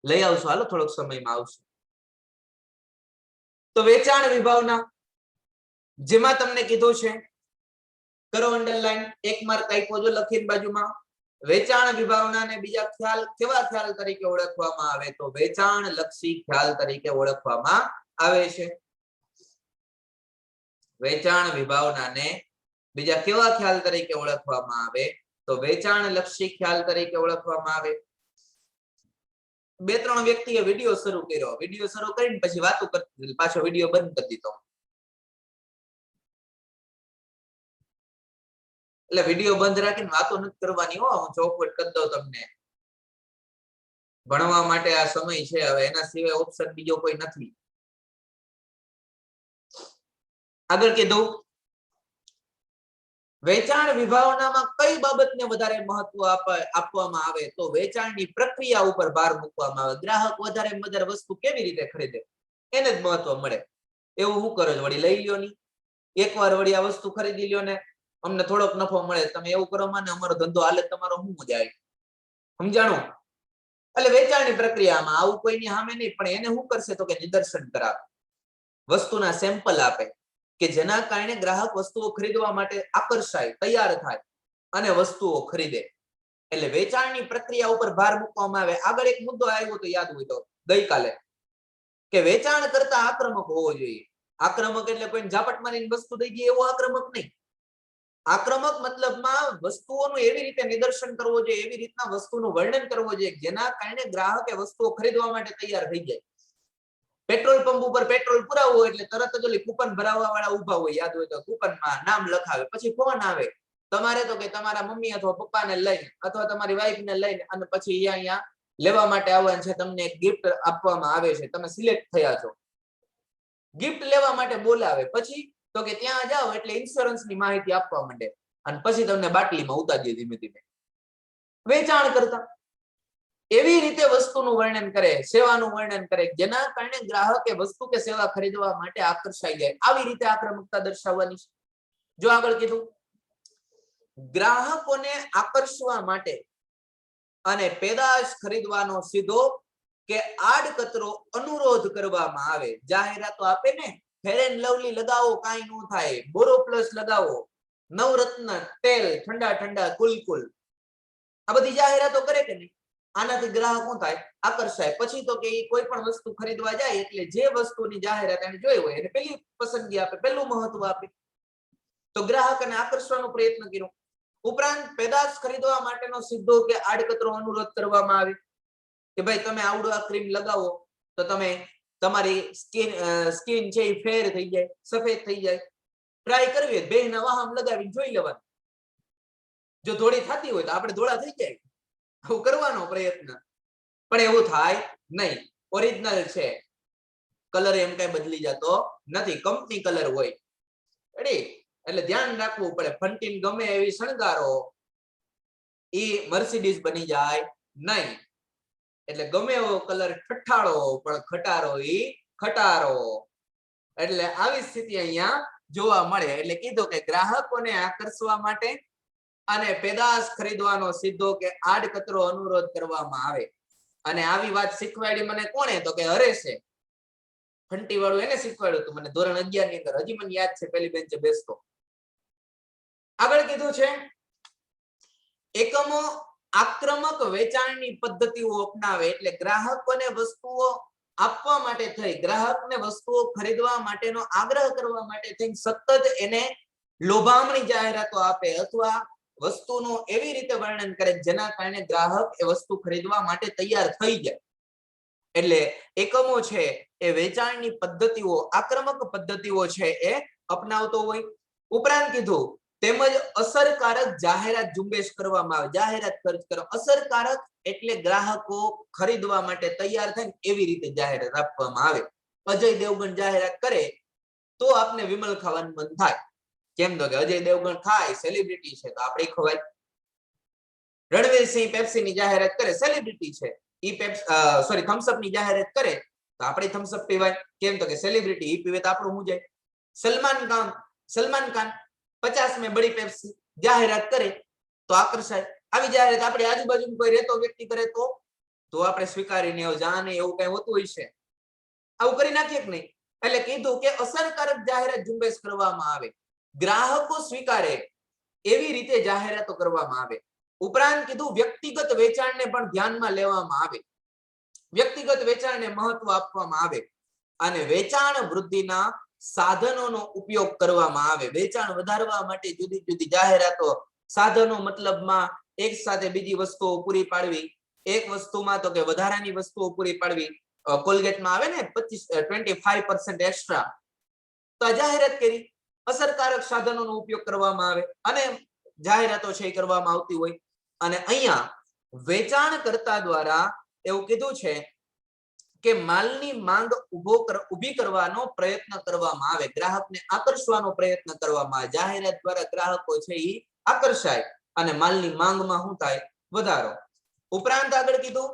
લઈ આવશો, હાલો થોડોક સમયમાં આવશે. તો વેચાણ વિભાવના જેમાં તમને કીધું છે, કરો અંડરલાઈન, 1 માર્ક આપ્યો જો લખીને બાજુમાં. વેચાણ વિભાવનાને બીજા ખ્યાલ, કેવા ખ્યાલ તરીકે ઓળખવામાં આવે? તો વેચાણ લક્ષી ખ્યાલ તરીકે ઓળખવામાં આવે છે. વેચાણ વિભાવનાને બીજા કેવા ખ્યાલ તરીકે ઓળખવામાં આવે? તો વેચાણ લક્ષી ખ્યાલ તરીકે ઓળખવામાં આવે. 2-3 વ્યક્તિએ વિડિયો શરૂ કર્યો, વિડિયો શરૂ કરીને પછી વાતો કરતી, પાછો વિડિયો બંધ કરી દીધો. એટલે વિડિયો બંધ રાખીને વાતો નથી કરવાની હો, હું ચોખવટ કરી દઉં તમને. ભણવા માટે આ સમય છે, હવે એના સિવાય ઓપ્શન બીજો કોઈ નથી. આગળ કીધું વેચાણ વિભાવનામાં કઈ બાબતને વધારે મહત્વ આપવામાં આવે? તો વેચાણની પ્રક્રિયા ઉપર ભાર મૂકવામાં આવે. ગ્રાહક વધારે વસ્તુ કેવી રીતે ખરીદે એને જ મહત્વ મળે. એવું શું કરો છો? વળી લઈ લ્યો ની, એકવાર વળી આ વસ્તુ ખરીદી લ્યો ને અમને થોડોક નફો મળે, તમે એવું કરો માને અમારો ધંધો હાલે, તમારો શું મજા આવે? સમજાણું? એટલે વેચાણની પ્રક્રિયામાં આવું કોઈની સામે નહીં, પણ એને શું કરશે તો કે નિદર્શન કરાવે, વસ્તુના સેમ્પલ આપે કે જેના કારણે ગ્રાહક વસ્તુઓ ખરીદવા માટે આકર્ષાય, તૈયાર થાય અને વસ્તુઓ ખરીદે. એટલે વેચાણની પ્રક્રિયા ઉપર ભાર મૂકવામાં આવે. આગળ એક મુદ્દો આવ્યો તો યાદ હોય તો ગઈકાલે, કે વેચાણ કરતા આક્રમક હોવો જોઈએ. આક્રમક એટલે કોઈને ઝાપટ મારીને વસ્તુ દઈ દે એવો આક્રમક નહીં. આક્રમક મતલબમાં વસ્તુઓનું એવી રીતે નિદર્શન કરવો જોઈએ, એવી રીતના વસ્તુનું વર્ણન કરવો જોઈએ જેના કારણે ગ્રાહક એ વસ્તુઓ ખરીદવા માટે તૈયાર થઈ જાય. પેટ્રોલ પંપ ઉપર પેટ્રોલ પુરાવવું હોય એટલે તરત જ ઓલી કૂપન ભરાવવા વાળા ઉભા હોય, યાદ હોય તો કૂપનમાં નામ લખાવે, પછી ફોન આવે તમારે તો કે તમારા મમ્મી અથવા પપ્પાને લઈને અથવા તમારી વાઈફને લઈને અને પછી અહીંયા લેવા માટે આવવાનું છે, તમને એક ગિફ્ટ આપવામાં આવે છે, તમે સિલેક્ટ થયા છો. ગિફ્ટ લેવા માટે બોલાવે, પછી તો કે ત્યાં જાઓ એટલે ઇન્સ્યોરન્સની માહિતી આપવા માંડે અને પછી તમને બાટલીમાં ઉતારી દે ધીમે ધીમે. વેચાણ કરતા એવી રીતે વસ્તુનું વર્ણન કરે, સેવાનું વર્ણન કરે જેના કારણે ગ્રાહક એ વસ્તુ કે સેવા ખરીદવા માટે આકર્ષાઈ જાય. આવી રીતે આક્રમકતા દર્શાવવાની છે. જો આગળ કીધું, ગ્રાહકોને આકર્ષવા માટે અને પેદાશ ખરીદવાનો સીધો કે આડકતરો અનુરોધ કરવામાં આવે. જાહેરાતો આપે ને, ફેર એન્ડ લવલી લગાવો કાંઈ ન થાય, બોરોપ્લસ લગાવો, નવરત્ન તેલ, ઠંડા ઠંડા કુલકુલ, આ બધી જાહેરાતો કરે કે નહીં, આનાથી ગ્રાહક શું થાય? આકર્ષાય. પછી તો કે કોઈ પણ વસ્તુ ખરીદવા જાય એટલે જે વસ્તુની જાહેરાત એને જોઈ હોય એને પેલી પસંદગી આપે, પેલું મહત્વ આપે. તો ગ્રાહકને આકર્ષવાનો પ્રયત્ન કર્યો. ઉપરાંત પેદાશ ખરીદવા માટેનો સીધો કે આડકતરો અનુરોધ કરવામાં આવે કે ભાઈ તમે આવડો આ ક્રીમ લગાવો તો તમે તમારી સ્કિન છે એ ફેર થઈ જાય, સફેદ થઈ જાય. ટ્રાય કરવી હોય, બેહના વાહમ લગાવીને જોઈ લેવાનું. જો ધોળી થતી હોય તો આપણે ધોળા થઈ જાય, આવું કરવાનો પ્રયત્ન. પણ એવું થાય નહીં, ઓરિજિનલ છે, કલર એમ કઈ બદલી જતો નથી, કંપની કલર હોય. એટલે ધ્યાન રાખવું પડે. ફંટીન ગમે એવી શણગારો, ઈ મર્સિડીઝ બની જાય નહીં. એટલે ગમે એવો કલર ઠઠાળો પણ ખટારો ઈ ખટારો. એટલે આવી સ્થિતિ અહીંયા જોવા મળે. એટલે કીધું કે ગ્રાહકોને આકર્ષવા માટે અને પેદાશ ખરીદવાનો સીધો કે આડકતરો અનુરોધ કરવામાં આવે. અને આવી વાત શીખવાડી મને કોણે? તો કે હરેશે. ફંટી વાળું એને શીખવાડ્યું હતું મને ધોરણ 11 ની અંદર. હજી મને યાદ છે, પહેલી બેન્ચે બેસતો. આગળ કીધું છે, એકમો આક્રમક વેચાણની પદ્ધતિઓ અપનાવે. એટલે ગ્રાહકોને વસ્તુઓ આપવા માટે થઈ, ગ્રાહકને વસ્તુઓ ખરીદવા માટેનો આગ્રહ કરવા માટે થઈ સતત એને લોભામણી જાહેરાતો આપે અથવા વસ્તુનું એવી રીતે વર્ણન કરે જેના કારણે ગ્રાહક એ વસ્તુ ખરીદવા માટે તૈયાર થઈ જાય. એટલે એકમો છે એ વેચાણની પદ્ધતિઓ, આક્રમક પદ્ધતિઓ છે એ અપનાવતો હોય. ઉપરાંત કીધું તેમજ અસરકારક જાહેરાત ઝુંબેશ કરવામાં આવે. જાહેરાત ખર્ચ કરો. અસરકારક એટલે ગ્રાહકો ખરીદવા માટે તૈયાર થાય એવી રીતે જાહેરાત આપવામાં આવે. અજય દેવગણ જાહેરાત કરે તો આપને વિમલ ખાવાનું મન થાય. કેમ તો કે અજય દેવગણ ખાય, સેલિબ્રિટી છે તો આપણે ખવાય. રણવીરસિંહ પેપ્સી ની જાહેરાત કરે, સેલિબ્રિટી છે, ઈ થમ્સઅપ ની જાહેરાત કરે તો આપણે થમ્સઅપ પીવાય. કેમ તો કે સેલિબ્રિટી, ઈ પીવે તો આપણું હું જાય. સલમાન ખાન 50 में बड़ी पेप्सी जाहिरात करे तो आकर्षाय. આવી જાહેરાત આપણી આજુબાજુમાં કોઈ રહેતો વ્યક્તિ કરે તો આપણે સ્વીકારીને જાણે એવું કઈ હોતું હોય છે, આવું કરી નાખીએ કે નહીં. એટલે કીધું કે અસરકારક જાહેરાત ઝુંબેશ કરવામાં આવે, ગ્રાહકો સ્વીકારે એવી રીતે જાહેરાતો કરવામાં આવે. ઉપરાંત કીધું વ્યક્તિગત વેચાણને પણ ધ્યાનમાં લેવામાં આવે, વ્યક્તિગત વેચાણને મહત્વ આપવામાં આવે અને વેચાણ વૃદ્ધિના સાધનોનો ઉપયોગ કરવામાં આવે. વેચાણ વધારવા માટે જુદી જુદી જાહેરાતો, સાધનો મતલબમાં એક સાથે બીજી વસ્તુઓ પૂરી પાડવી. એક વસ્તુમાં તો કે વધારાની વસ્તુઓ પૂરી પાડવી. કોલગેટમાં આવે ને 25% એક્સ્ટ્રા, તો આ જાહેરાત કરી. અસરકારક સાધનોનો ઉપયોગ કરવામાં આવે અને જાહેરાતો છે એ કરવામાં આવતી હોય. અને અહીંયા વેચાણકર્તા દ્વારા એવું કીધું છે કે માલની માંગ ઊભી કરવાનો પ્રયત્ન કરવામાં આવે, ગ્રાહકને આકર્ષવાનો પ્રયત્ન કરવામાં આવે. જાહેરાત દ્વારા ગ્રાહકો છે એ આકર્ષાય અને માલની માંગમાં શું થાય? વધારો. ઉપરાંત આગળ કીધું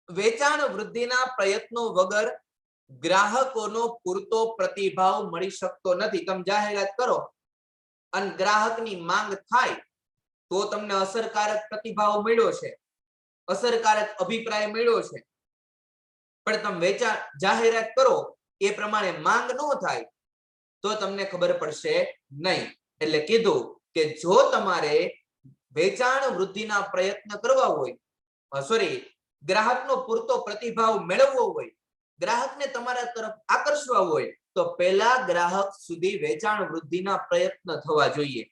વેચાણ વૃદ્ધિના પ્રયત્નો વગર ગ્રાહકોનો પૂરતો પ્રતિભાવ મળી શકતો નથી. તમે જાહેરાત કરો અને ગ્રાહકની માંગ થાય તો તમને અસરકારક પ્રતિભાવ મળ્યો છે, અસરકારક અભિપ્રાય મળ્યો છે. પણ તમે વેચાણ જાહેરાત કરો એ પ્રમાણે માંગ ન થાય તો તમને ખબર પડશે નહીં. એટલે કીધું કે જો તમારે વેચાણ વૃદ્ધિના પ્રયત્ન કરવા હોય, ગ્રાહકનો પૂરતો પ્રતિભાવ મેળવવો હોય, ગ્રાહકને તમારા તરફ આકર્ષવા હોય તો પહેલા ગ્રાહક સુધી વેચાણ વૃદ્ધિના પ્રયત્ન થવા જોઈએ.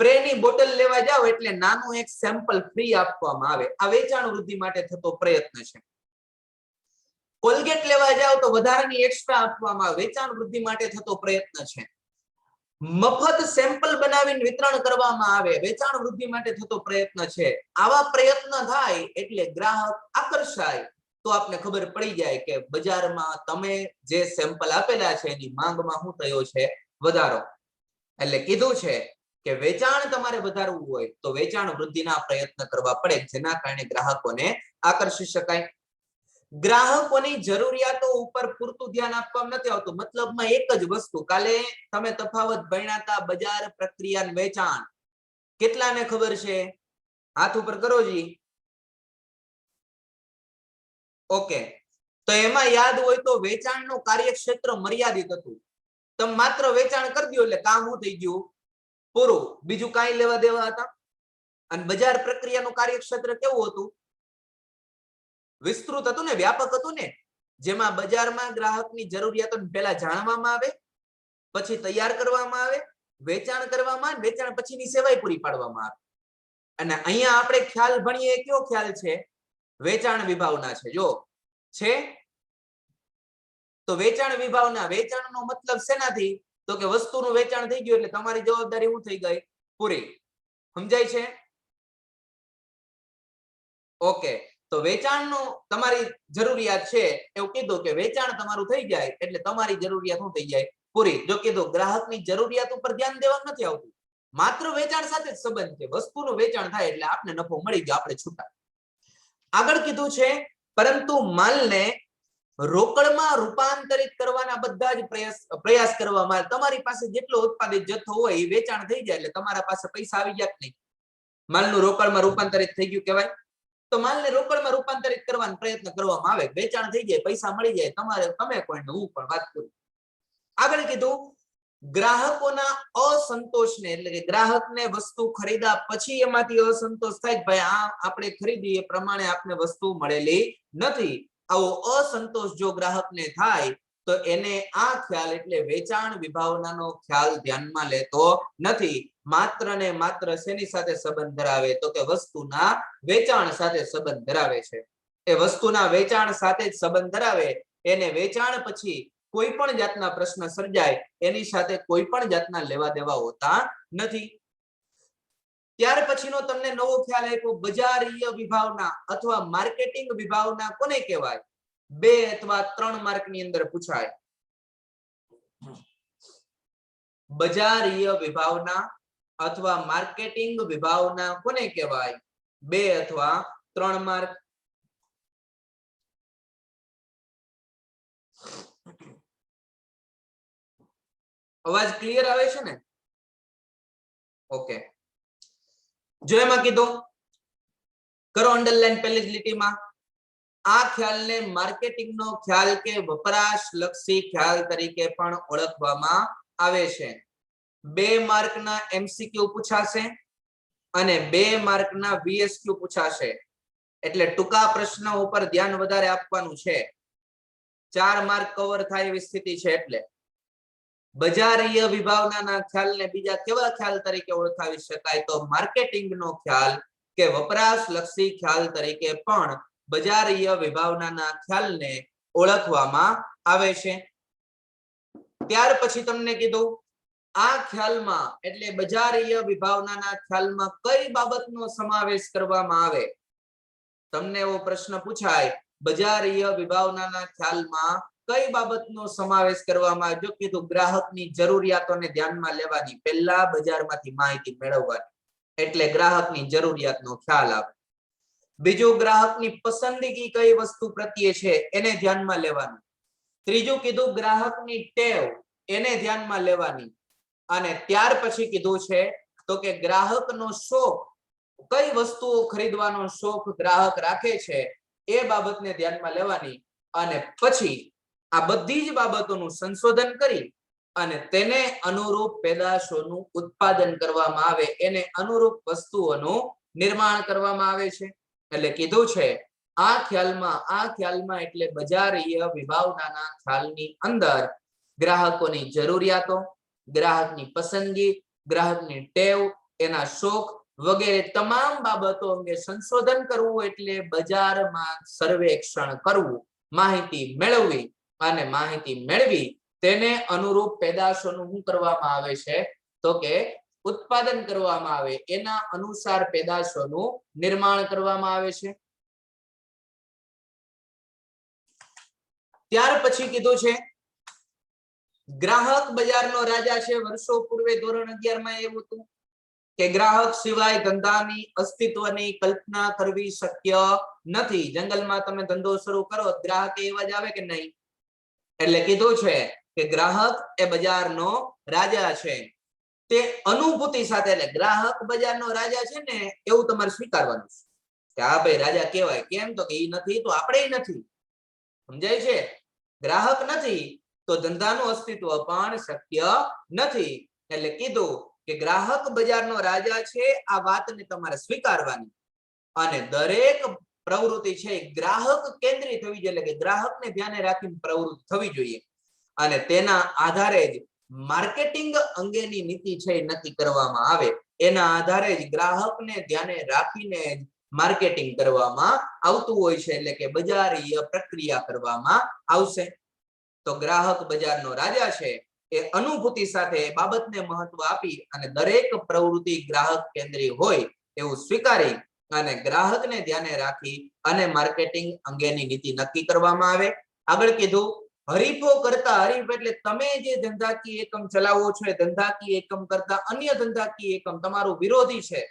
સ્પ્રેની બોટલ લેવા જાવ એટલે નાનું એક સેમ્પલ ફ્રી આપવામાં આવે. આ વેચાણ વૃદ્ધિ માટે થતો પ્રયત્ન છે. કોલગેટ લેવા જાવ તો વધારાની એક્સ્ટ્રા આપવામાં આવે, વેચાણ વૃદ્ધિ માટે થતો પ્રયત્ન છે. મફત સેમ્પલ બનાવીને વિતરણ કરવામાં આવે, વેચાણ વૃદ્ધિ માટે થતો પ્રયત્ન છે. આવા પ્રયત્ન થાય એટલે ગ્રાહક આકર્ષાય તો આપને ખબર પડી જાય કે બજારમાં તમે જે સેમ્પલ આપેલા છે એની માંગમાં શું થયો છે? વધારો. એટલે કીધું છે કે વેચાણ તમારે વધારવું હોય તો વેચાણ વૃદ્ધિના પ્રયત્ન કરવા પડે, જેના કારણે ગ્રાહકોને આકર્ષી શકાય. ગ્રાહકોની જરૂરિયાતો ઉપર પૂરતું ધ્યાન આપવામાં નથી આવતું. મતલબમાં એક જ વસ્તુ, કાલે તમે તફાવત ભણ્યા હતા, બજાર, પ્રક્રિયા અને વેચાણ. કેટલાને ખબર છે? હાથ ઉપર કરો જી. ઓકે, તો એમાં યાદ હોય તો વેચાણનું કાર્યક્ષેત્ર મર્યાદિત હતું. તમે માત્ર વેચાણ કરી દો એટલે કામ શું થઈ ગયું? પૂરું. બીજું કાંઈ લેવા દેવા હતા. અને બજાર પ્રક્રિયાનું કાર્યક્ષેત્ર કેવું હતું? વિસ્તૃત હતું ને, વ્યાપક હતું ને, જેમાં બજારમાં ગ્રાહકની જરૂરિયાતોને પહેલા જાણવામાં આવે, પછી તૈયાર કરવામાં આવે, વેચાણ કરવામાં આવે, વેચાણ પછીની સેવાય પૂરી પાડવામાં આવે. અને અહીંયા આપણે ખ્યાલ ભણીએ, કયો ખ્યાલ છે? વેચાણ વિભાવના છે. જો છે તો વેચાણ વિભાવના, વેચાણનો મતલબ શેનાથી? તો કે વસ્તુનું વેચાણ થઈ ગયું એટલે તમારી જવાબદારી શું થઈ ગઈ? પૂરી. સમજાય છે? ઓકે, તો વેચાણનો તમારી જરૂરિયાત છે એવું કીધું કે વેચાણ તમારું થઈ જાય એટલે તમારી જરૂરિયાત શું થઈ જાય? પૂરી. જો કીધું ગ્રાહકની જરૂરિયાત ઉપર ધ્યાન દેવાનું નથી આવતું, માત્ર વેચાણ સાથે જ સંબંધ છે. વસ્તુનું વેચાણ થાય એટલે આપને નફો મળી ગયો, આપણે છૂટા. આગળ કીધું છે પરંતુ માલને રોકડમાં રૂપાંતરિત કરવાના બધા જ પ્રયાસ કરવામાં આવે. તમારી પાસે જેટલો ઉત્પાદિત જથ્થો હોય એ વેચાણ થઈ જાય એટલે તમારા પાસે પૈસા આવી ગયા કે નહીં? માલનું રોકડમાં રૂપાંતરિત થઈ ગયું કહેવાય. તો માલને રોકડમાં રૂપાંતરિત કરવાનો પ્રયત્ન કરવામાં આવે, વેચાણ થઈ જાય, પૈસા મળી જાય. તમે પણ હું પણ વાત કરું. આગળ કીધું ગ્રાહકોના અસંતોષને, એટલે કે ગ્રાહકને વસ્તુ ખરીદ્યા પછી એમાંથી અસંતોષ થાય કે ભાઈ આ આપણે ખરીદી એ પ્રમાણે આપને વસ્તુ મળેલી નથી. આવો અસંતોષ જો ગ્રાહકને થાય તો એને આ ખ્યાલ એટલે વેચાણ વિભાવનાનો ખ્યાલ ધ્યાનમાં લેતો નથી. માત્ર ને માત્ર શેની સાથે સંબંધ ધરાવે? તો કે વસ્તુના વેચાણ સાથે સંબંધ ધરાવે છે. એ વસ્તુના વેચાણ સાથે જ સંબંધ ધરાવે. એને વેચાણ પછી કોઈ પણ જાતના પ્રશ્ન સર્જાય એની સાથે કોઈ પણ જાતના લેવા દેવા હોતા નથી. ત્યાર પછીનો તમને નવો ખ્યાલ આપ્યો, બજારીય વિભાવના અથવા માર્કેટિંગ વિભાવના કોને કહેવાય? 2 અથવા 3 માર્કની અંદર પૂછાય. બજારીય વિભાવના અથવા માર્કેટિંગ વિભાવના કોને કહેવાય? 2 અથવા 3 માર્ક. અવાજ ક્લિયર આવે છે ને? ઓકે, જો એમાં કીધું કરો અંડરલાઈન પહેલી જ લીટીમાં. આ ખ્યાલને માર્કેટિંગનો ખ્યાલ કે વપરાશ લક્ષી ખ્યાલ તરીકે પણ ઓળખવામાં આવે છે. 2 માર્કના એમસીક્યુ પૂછાશે અને 2 માર્કના વીએસક્યુ પૂછાશે. એટલે ટૂંકા પ્રશ્ન ઉપર ધ્યાન વધારે આપવાનું છે. 4 માર્ક કવર થાય એવી સ્થિતિ છે. એટલે બજારીય વિભાવનાના ખ્યાલને બીજા કેવા ખ્યાલ તરીકે ઓળખાવી શકાય? તો માર્કેટિંગનો ખ્યાલ કે વપરાશ લક્ષી ખ્યાલ તરીકે પણ બજારીય વિભાવનાના ખ્યાલને ઓળખવામાં આવે છે. ત્યાર પછી તમને કીધું આ ખ્યાલમાં એટલે બજારીય વિભાવનાના ખ્યાલમાં કઈ બાબતનો સમાવેશ કરવામાં આવે? તમને એવો પ્રશ્ન પૂછાય, બજારીય વિભાવનાના ખ્યાલમાં કઈ બાબતનો સમાવેશ કરવામાં આવે? જો કીધું ગ્રાહકની જરૂરિયાતોને ધ્યાનમાં લેવાની, પહેલા બજારમાંથી માહિતી મેળવવાની, એટલે ગ્રાહકની જરૂરિયાતનો ખ્યાલ આવે. બીજું ગ્રાહકની પસંદગી કઈ વસ્તુ પ્રત્યે છે એને ધ્યાનમાં લેવાનું. ત્રીજું કીધું ગ્રાહકની ટેવ, એને ધ્યાનમાં લેવાની. અને ત્યાર પછી કીધું છે તો કે ગ્રાહકનો શોખ, કઈ વસ્તુઓ ખરીદવાનો શોખ ગ્રાહક રાખે છે એ બાબતને ધ્યાનમાં લેવાની. અને પછી આ બધી જ બાબતોનું સંશોધન કરી અને તેને અનુરૂપ પેદાશોનું ઉત્પાદન કરવામાં આવે, એને અનુરૂપ વસ્તુઓનું નિર્માણ કરવામાં આવે છે. એટલે કીધું છે આ ખ્યાલમાં એટલે બજારીય વિભાવનાના ખ્યાલની અંદર ગ્રાહકોની જરૂરિયાતો, ગ્રાહકની પસંદગી, ગ્રાહકની ટેવ એના શોખ વગેરે તમામ બાબતો અંગે સંશોધન કરવું એટલે બજારમાં સર્વેક્ષણ કરવું, માહિતી મેળવવી અને માહિતી મેળવી તેને અનુરૂપ પેદાશોનું શું કરવામાં આવે છે તો કે ઉત્પાદન કરવામાં આવે, એના અનુસાર પેદાશોનું નિર્માણ કરવામાં આવે છે. ત્યાર પછી કીધું છે ગ્રાહક બજારનો રાજા છે. વર્ષો પૂર્વે ધોરણ 11 માં એવું હતું કે ગ્રાહક સિવાય ધંધાની અસ્તિત્વની કલ્પના કરવી શક્ય નથી. જંગલમાં તમે ધંધો શરૂ કરો ગ્રાહક એવા જ આવે કે નહીં? એટલે કીધું છે કે ગ્રાહક એ બજારનો રાજા છે. તે અનુભૂતિ સાથે, એટલે ગ્રાહક બજારનો રાજા છે ને એવું તમારે સ્વીકારવાનું છે કે હા ભાઈ રાજા કહેવાય. કેમ તો કે ઈ નથી તો આપણે નથી. સમજાય છે? ગ્રાહક નથી તો ધંધાનું અસ્તિત્વ પણ શક્ય નથી. એટલે કીધું કે ગ્રાહક બજારનો રાજા છે, આ વાતને તમારે સ્વીકારવાની અને દરેક પ્રવૃત્તિ છે ગ્રાહક કેન્દ્રિત થવી જોઈએ, એટલે કે ગ્રાહકને ધ્યાને રાખીને પ્રવૃત્તિ થવી જોઈએ અને તેના આધારે જ માર્કેટિંગ અંગેની નીતિ છે નક્કી કરવામાં આવે. એના આધારે જ ગ્રાહકને ધ્યાને રાખીને માર્કેટિંગ કરવામાં આવતું હોય છે, એટલે કે બજારીય પ્રક્રિયા કરવામાં આવશે. તો ગ્રાહક બજારનો રાજા છે એ અનુભૂતિ સાથે બાબતને મહત્વ આપી અને દરેક પ્રવૃત્તિ ગ્રાહક કેન્દ્રી હોય એવું સ્વીકારી અને ગ્રાહકને ધ્યાને રાખી અને માર્કેટિંગ અંગેની નીતિ નક્કી કરવામાં આવે. આગળ કીધું હરીફો કરતા, હરીફ એટલે તમે જે ધંધાકીય એકમ ચલાવો છો એ ધંધાકીય એકમ કરતા અન્ય ધંધાકીય એકમ તમારું વિરોધી છે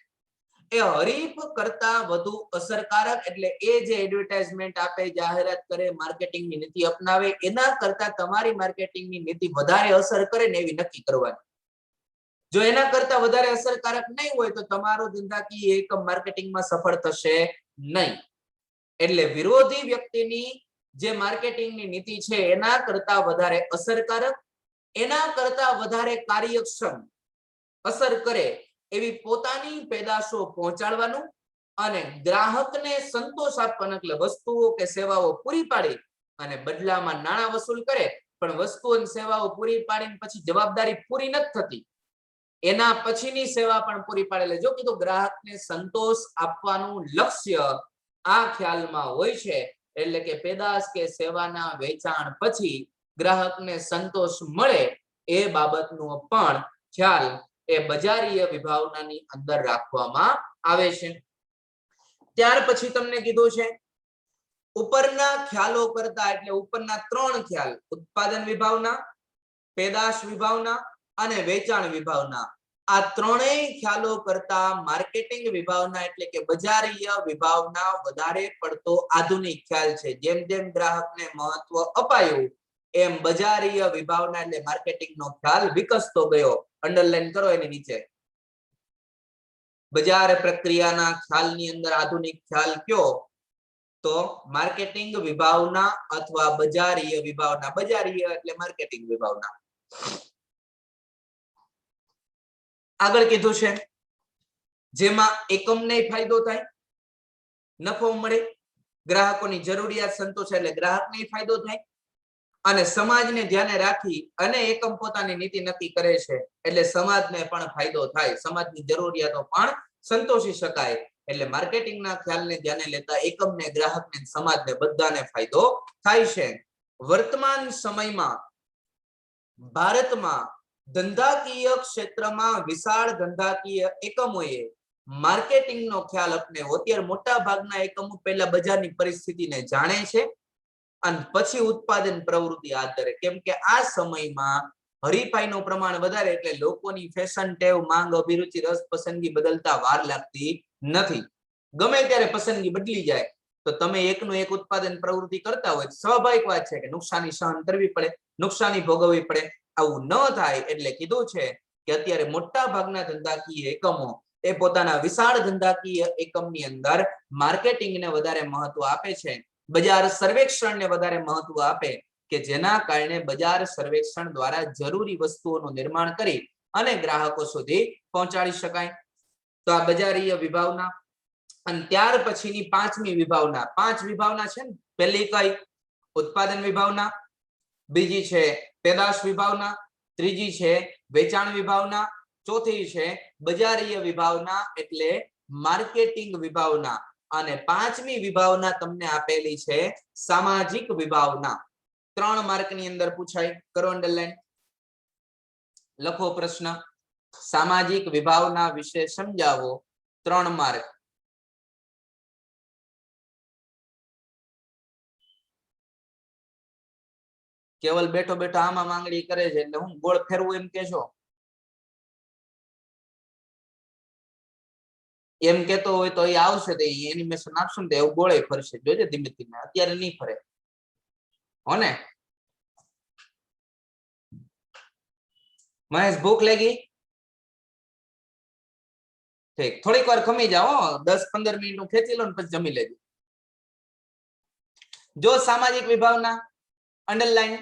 એ હરીફ કરતા વધુ અસરકારક, એટલે એ જે એડવર્ટાઇઝમેન્ટ આપે, જાહેરાત કરે, માર્કેટિંગની નીતિ અપનાવે એના કરતા તમારી માર્કેટિંગની નીતિ વધારે અસર કરે ને એવી નક્કી કરવાની. જો એના કરતા વધારે અસરકારક નહીં હોય તો તમારો ધંધાકીય એકમ માર્કેટિંગમાં સફળ થશે નહીં. એટલે વિરોધી વ્યક્તિની જે માર્કેટિંગની નીતિ છે એના કરતા વધારે અસરકારક, એના કરતા વધારે કાર્યક્ષમ, અસર કરે એવી પોતાની પેદાશો પહોંચાડવાનું અને ગ્રાહકને સંતોષ આપવાનો, એટલે વસ્તુઓ કે સેવાઓ પૂરી પાડી અને બદલામાં નાણાં વસૂલ કરે, પણ વસ્તુઓ અને સેવાઓ પૂરી પાડીને પછી જવાબદારી પૂરી નથી થતી, એના પછીની સેવા પણ પૂરી પાડે. જો કીધું ગ્રાહકને સંતોષ આપવાનું લક્ષ્ય આ ખ્યાલમાં હોય છે, એટલે કે પેદાશ કે સેવાના વેચાણ પછી ગ્રાહકને સંતોષ મળે એ બાબતનો પણ ખ્યાલ એ બજારીય વિભાવનાની અંદર રાખવામાં આવે છે. ત્યાર પછી તમને કીધું છે ઉપરના ખ્યાલો કરતા, એટલે ઉપરના 3 ખ્યાલ ઉત્પાદન વિભાવના, પેદાશ વિભાવના અને વેચાણ વિભાવના, આ ત્રણેય ખ્યાલો કરતા માર્કેટિંગ વિભાવના એટલે કે બજારીય વિભાવના વધારે પડતો આધુનિક ખ્યાલ છે. જેમ જેમ ગ્રાહકને મહત્વ અપાયું એમ બજારીય વિભાવના એટલે માર્કેટિંગનો ખ્યાલ વિકસતો ગયો. અંડરલાઈન કરો એની નીચે. બજાર પ્રક્રિયાના ખ્યાલની અંદર આધુનિક ખ્યાલ કયો તો માર્કેટિંગ વિભાવના અથવા બજારીય વિભાવના. બજારીય એટલે માર્કેટિંગ વિભાવના. આગળ કીધું છે જેમાં એકમને ફાયદો થાય, નફો મળે, ગ્રાહકોની જરૂરિયાત સંતોષાય એટલે ગ્રાહકને ફાયદો થાય અને સમાજને ધ્યાને રાખી અને એકમ પોતાની નીતિ નક્કી કરે છે એટલે સમાજને પણ ફાયદો થાય, સમાજની જરૂરિયાતો પણ સંતોષી શકાય. એટલે માર્કેટિંગના ખ્યાલને ધ્યાને લેતા એકમને, ગ્રાહકને, સમાજને બધાને ફાયદો થાય છે. વર્તમાન સમયમાં ભારતમાં ધંધાકીય ક્ષેત્રમાં વિશાળ ધંધાકીય એકમોએ માર્કેટિંગનો ખ્યાલ અપનાવ્યો. અત્યારે મોટા ભાગના એકમો પહેલા બજારની પરિસ્થિતિને જાણે છે અને પછી ઉત્પાદન પ્રવૃત્તિ હાથ ધરે. કેમ કે આ સમયમાં હરીફાઈનું પ્રમાણ વધારે એટલે લોકોની ફેશન, ટેવ, માંગ, અભિરુચિ, રસ, પસંદગી બદલતા વાર લાગતી નથી. ગમે ત્યારે પસંદગી બદલી જાય તો તમે એકનું એક ઉત્પાદન પ્રવૃત્તિ કરતા હોય સ્વાભાવિક વાત છે કે નુકસાની સહન કરવી પડે, નુકસાની ભોગવવી પડે. આવું ન થાય એટલે કીધું છે કે અત્યારે મોટા ભાગના ધંધાકીય એકમો એ પોતાના વિશાળ ધંધાકીય એકમની અંદર માર્કેટિંગને વધારે મહત્વ આપે છે, બજાર સર્વેક્ષણને વધારે મહત્વ આપે કે જેના કારણે બજાર સર્વેક્ષણ દ્વારા જરૂરી વસ્તુઓનું નિર્માણ કરી અને ગ્રાહકો સુધી પહોંચાડી શકાય. તો આ બજારીય વિભાવના. અને ત્યાર પછીની 5મી વિભાવના. 5 વિભાવના છે ને. પહેલી કઈ? ઉત્પાદન વિભાવના, બીજી છે પેદાશ વિભાવના, ત્રીજી છે વેચાણ વિભાવના ચોથી છે બજારીય વિભાવના એટલે માર્કેટિંગ વિભાવના અને પાંચમી વિભાવના તમને આપેલી છે સામાજિક વિભાવના 3 માર્કની અંદર પૂછાય કરો અંડરલાઈન લખો પ્રશ્ન સામાજિક વિભાવના વિશે સમજાવો 3 માર્ક કેવલ બેઠો બેઠો આમાં માંગણી કરે છે એટલે હું ગોળ ફેરવું એમ કેશો એમ કેતો હોય તો એ આવશે તો એનિમેશન આપશું તો એવું ગોળે ફરશે જોજે ધીમે ધીમે અત્યારે નહીં ફરે હો ને મહેશ ભૂખ લાગી ઠીક થોડીક વાર ખમી જાઓ 10-15 મિનિટ નું ખેંચી લો ને પછી જમી લેજો જો સામાજિક વિભાવના અંડરલાઈન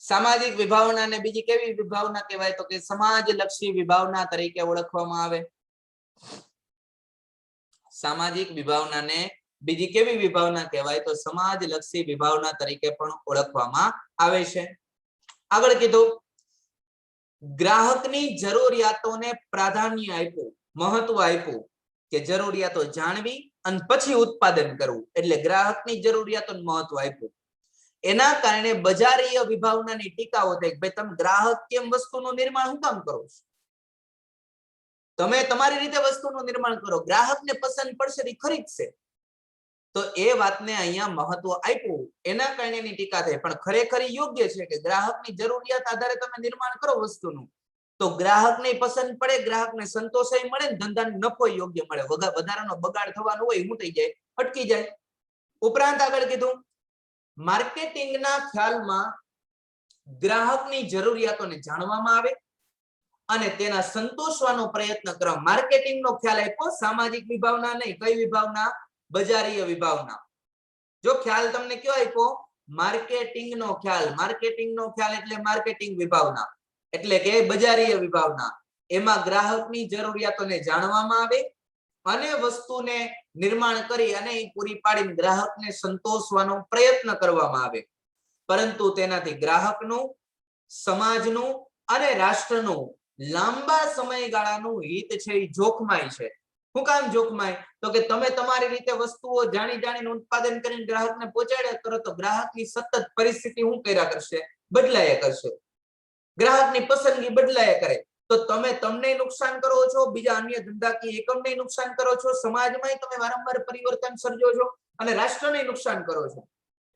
સામાજિક વિભાવના ને બીજી કેવી વિભાવના કહેવાય તો કે સમાજલક્ષી વિભાવના તરીકે ઓળખવામાં આવે સામાજિક વિભાવનાને બીજી કેવી વિભાવના કહેવાય તો સમાજલક્ષી વિભાવના તરીકે પણ ઓળખવામાં આવે છે આગળ કીધું ગ્રાહકની જરૂરિયાતોને પ્રાધાન્ય આપ્યું મહત્વ આપ્યું કે જરૂરિયાતો જાણવી અને પછી ઉત્પાદન કરવું એટલે ગ્રાહકની જરૂરિયાતોને મહત્વ આપ્યું એના કારણે બજારીય વિભાવનાની ટીકાઓ થઈ ભાઈ તમે ગ્રાહક કેમ વસ્તુનું નિર્માણ શું કામ કરો છો તમે તમારી રીતે વસ્તુનું નિર્માણ કરો ગ્રાહકને પસંદ પડશે એ ખરીદશે તો એ વાતને અહીંયા મહત્વ આપ્યું એના કારણે એની ટીકા થઈ પણ ખરેખર યોગ્ય છે કે ગ્રાહકની જરૂરિયાત આધારે તમે નિર્માણ કરો વસ્તુનું તો ગ્રાહકને પસંદ પડે ગ્રાહકને સંતોષ મળે ને ધંધાને નફો યોગ્ય મળે વધારાનો બગાડ થવાનો હોય શું થઈ જાય અટકી જાય ઉપરાંત આગળ કીધું માર્કેટિંગના ખ્યાલમાં ગ્રાહકની જરૂરિયાતોને જાણવામાં આવે અને તેના સંતોષવાનો પ્રયત્ન કરવા માર્કેટિંગનો ખ્યાલ આપ્યો સામાજિક વિભાવના નહીં કઈ વિભાવના બજારીય વિભાવના જો ખ્યાલ તમને કયો આપ્યો માર્કેટિંગનો ખ્યાલ એટલે માર્કેટિંગ વિભાવના એટલે કે બજારીય વિભાવના એમાં ગ્રાહકની જરૂરિયાતોને જાણવામાં આવે અને વસ્તુને નિર્માણ કરી અને પૂરી પાડીને ગ્રાહકને સંતોષવાનો પ્રયત્ન કરવામાં આવે પરંતુ તેનાથી ગ્રાહકનું સમાજનું અને રાષ્ટ્રનું લાંબા સમયગાળાનું હિત છે એ જોખમાય છે શું કામ જોખમાય તો કે તમે તમારી રીતે વસ્તુઓ જાણીને ઉત્પાદન કરીને ગ્રાહકને પહોંચાડ્યા કરો તો ગ્રાહકની સતત પરિસ્થિતિ શું કર્યા કરશે બદલાયા કરશે ગ્રાહકની પસંદગી બદલાયા કરે તો તમે તમને નુકસાન કરો છો બીજા અન્ય ધંધાકીય એકમને નુકસાન કરો છો સમાજમાં તમે વારંવાર પરિવર્તન સર્જો છો અને રાષ્ટ્રને નુકસાન કરો છો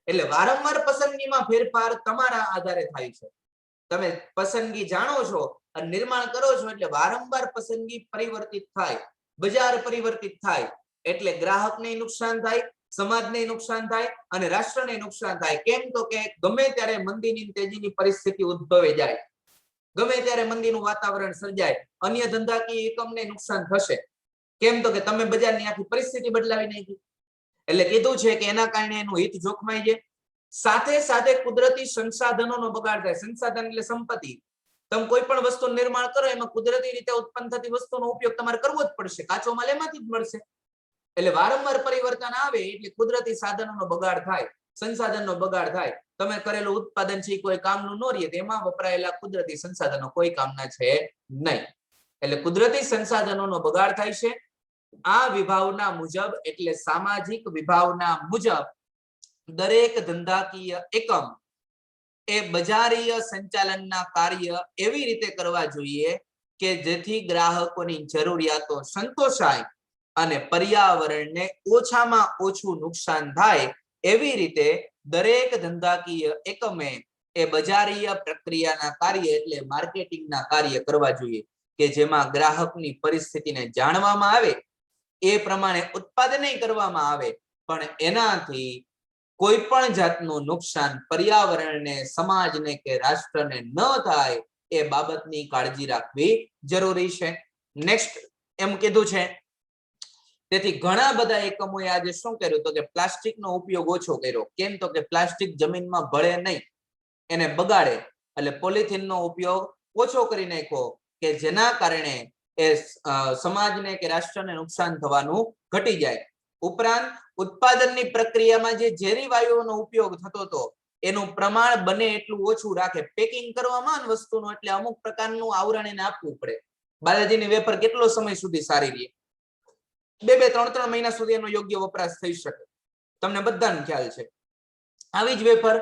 એટલે વારંવાર પસંદગીમાં ફેરફાર તમારા આધારે થાય છે તમે પસંદગી જાણો છો અને નિર્માણ કરો છો એટલે વારંવાર પસંદગી પરિવર્તિત થાય બજાર પરિવર્તિત થાય એટલે ગ્રાહકને નુકસાન થાય સમાજને નુકસાન થાય અને રાષ્ટ્રને નુકસાન થાય કેમ તો કે ગમે ત્યારે મંદીની તેજીની પરિસ્થિતિ ઉદ્ભવે જાય ગમે ત્યારે મંદીનું વાતાવરણ સર્જાય અન્ય ધંધાકીય એકમને નુકસાન થશે કેમ તો કે તમે બજારની આખી પરિસ્થિતિ બદલાવી નાખી એટલે કીધું છે કે એના કારણે એનું હિત જોખમાય છે સાથે સાથે કુદરતી સંસાધનોનો બગાડ થાય સંસાધન એટલે સંપત્તિ તમે કોઈ પણ વસ્તુ નિર્માણ કરો એમાં કુદરતી રીતે ઉત્પન્ન થતી વસ્તુનો ઉપયોગ તમારે કરવો જ પડશે કાચો માલ એમાંથી જ મળશે એટલે વારંવાર પરિવર્તન આવે એટલે કુદરતી સાધનોનો બગાડ થાય સંસાધનનો બગાડ થાય તમે કરેલું ઉત્પાદન છે કોઈ કામનું ન રહે તેમાં વપરાયેલા કુદરતી સંસાધનો કોઈ કામના છે નહીં એટલે કુદરતી સંસાધનોનો બગાડ થાય છે આ વિભાવના મુજબ એટલે સામાજિક વિભાવના મુજબ દરેક ધંધાકીય એકમ એ બજારીય સંચાલનના કાર્ય એવી રીતે કરવા જોઈએ કે જેથી ગ્રાહકોની જરૂરિયાતો સંતોષાય અને પર્યાવરણને ઓછામાં ઓછું નુકસાન થાય એવી રીતે દરેક ધંધાકીય એકમે એ બજારીય પ્રક્રિયાના કાર્ય એટલે માર્કેટિંગના કાર્ય કરવા જોઈએ કે જેમાં ગ્રાહકની પરિસ્થિતિને જાણવામાં આવે એ પ્રમાણે ઉત્પાદન કરવામાં આવે પણ એનાથી કોઈ પણ જાતનું નુકસાન પર્યાવરણને સમાજને કે રાષ્ટ્રને ન થાય એ બાબતની કાળજી રાખવી જરૂરી છે નેક્સ્ટ એમ કીધું છે તેથી ઘણા બધા એકમોએ આજે શું કર્યું તો કે પ્લાસ્ટિકનો ઉપયોગ ઓછો કર્યો કેમ તો કે પ્લાસ્ટિક જમીનમાં ભળે નહીં એને બગાડે એટલે પોલિથીનનો ઉપયોગ ઓછો કરી નાખ્યો કે જેના કારણે એ સમાજને કે રાષ્ટ્રને નુકસાન થવાનું ઘટી જાય ઉપરાંત ઉત્પાદનની પ્રક્રિયામાં જે ઝેરી વાયુઓનો ઉપયોગ થતો હતો એનું પ્રમાણ બને એટલું ઓછું રાખે. પેકિંગ કરવામાં વસ્તુનું એટલે અમુક પ્રકારનું આવરણ એને આપવું પડે. બાલાજીની વેફર કેટલો સમય સુધી સારી રહે? 2-3 મહિના સુધી એનો યોગ્ય વપરાશ થઈ શકે. તમને બધાને ખ્યાલ છે. આવી જ વેફર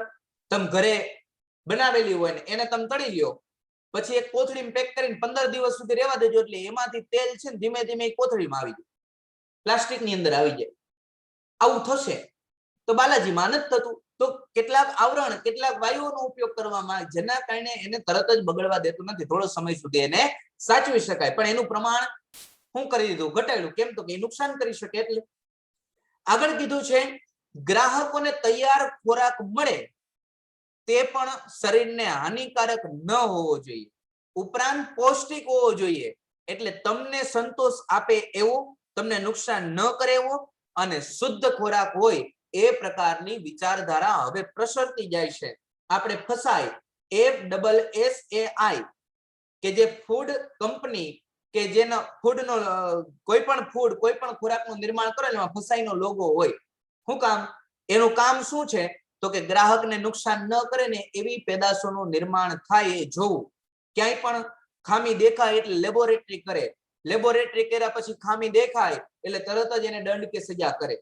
તમે ઘરે બનાવેલી હોય ને એને તમે તળી લ્યો, પછી એક કોથળીમાં પેક કરીને 15 દિવસ સુધી રહેવા દેજો, એટલે એમાંથી તેલ છે ને ધીમે ધીમે કોથળીમાં આવી જાય, પ્લાસ્ટિકની અંદર આવી જાય. આવું થશે તો બાલાજીમાં નથી થતું. તો કેટલાક આવરણ, કેટલાક વાયુઓનો ઉપયોગ કરવામાં જેના કારણે એને તરત જ બગડવા દેતું નથી, થોડો સમય સુધી એને સાચવી શકાય. પણ એનું પ્રમાણ શું કરી દીધું? ઘટાડ્યું. કેમ? તો કે નુકસાન કરી શકે એટલે. આગળ કીધું છે ગ્રાહકોને તૈયાર ખોરાક મળે તે પણ શરીરને હાનિકારક ન હોવો જોઈએ, ઉપરાંત પૌષ્ટિક હોવો જોઈએ. એટલે તમને સંતોષ આપે એવો, તમને નુકસાન ન કરે એવો અને શુદ્ધ ખોરાક હોય એ પ્રકારની વિચારધારા હવે પ્રસરતી જાય છે. આપણે ફસાઈ FSSAI કે જે ફૂડ કંપની કે જેનો ફૂડનો કોઈ પણ ખોરાકનું નિર્માણ કરે એમાં ફસાઈનો લોગો હોય. શું કામ? એનું કામ શું છે? તો કે ગ્રાહકને નુકસાન ન કરે ને એવી પેદાશોનું નિર્માણ થાય એ જોવું. ક્યાંય પણ ખામી દેખાય એટલે લેબોરેટરી કરે, લેબોરેટરી કર્યા પછી ખામી દેખાય એટલે તરત જ એને દંડ કે સજા કરે.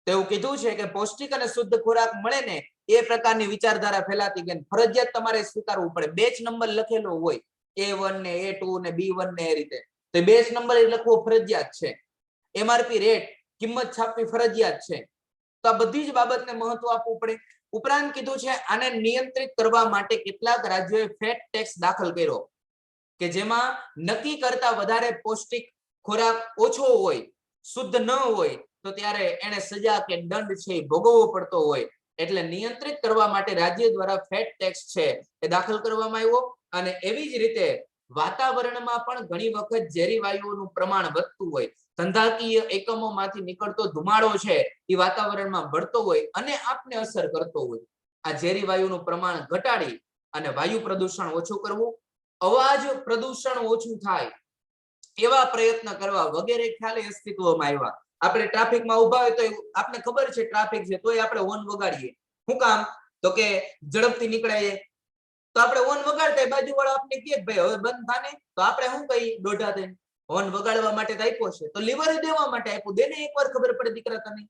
તો એવું કીધું છે કે પૌષ્ટિક અને શુદ્ધ ખોરાક મળે ને એ પ્રકારની વિચારધારા ફેલાતી ગઈ. ફરજિયાત તમારે સ્વીકારવું પડે. બેચ નંબર લખેલો હોય A1 ને A2 ને B1 ને એ રીતે, તો બેચ નંબર એ લખવો ફરજિયાત છે. MRP રેટ, કિંમત છાપવી ફરજિયાત છે. તો આ બધી જ બાબતને મહત્વ આપવું પડે. ઉપરાંત કીધું છે આને નિયંત્રિત કરવા માટે કેટલાક રાજ્યોએ ફેટ ટેક્સ દાખલ કર્યો કે જેમાં નક્કી કરતા વધારે પૌષ્ટિક ખોરાક ઓછો હોય, શુદ્ધ ન હોય તો ત્યારે એને સજા કે દંડ છે એ ભોગવવો પડતો હોય. એટલે નિયંત્રિત કરવા માટે રાજ્ય દ્વારા ફેટ ટેક્સ છે એ દાખલ કરવામાં આવ્યો. અને એવી જ રીતે વાતાવરણમાં પણ ઘણી વખત ઝેરી વાયુઓનું પ્રમાણ વધતું હોય, ધંધાકીય એકમોમાંથી નીકળતો ધુમાડો છે એ વાતાવરણમાં ભળતો હોય અને આપને અસર કરતો હોય. આ ઝેરી વાયુનું પ્રમાણ ઘટાડી અને વાયુ પ્રદૂષણ ઓછું કરવું, અવાજ પ્રદૂષણ ઓછું થાય એવા પ્રયત્ન કરવા વગેરે ખ્યાલે અસ્તિત્વમાં આવ્યા. આપણે ટ્રાફિકમાં ઉભા હોય તો આપને ખબર છે ટ્રાફિક છે તોય આપણે હોર્ન વગાડીએ. શું કામ? તો કે ઝડપથી નીકળાય. તો આપણે હોર્ન વગાડતા બાજુવાળો આપણે કહે ભાઈ હવે બંધ થાને, તો આપણે શું કહીએ? દોઢા થઈને હોર્ન વગાડવા માટે આપ્યો છે તો લીવર દેવા માટે આપ્યું. દેને એકવાર ખબર પડે દીકરા તને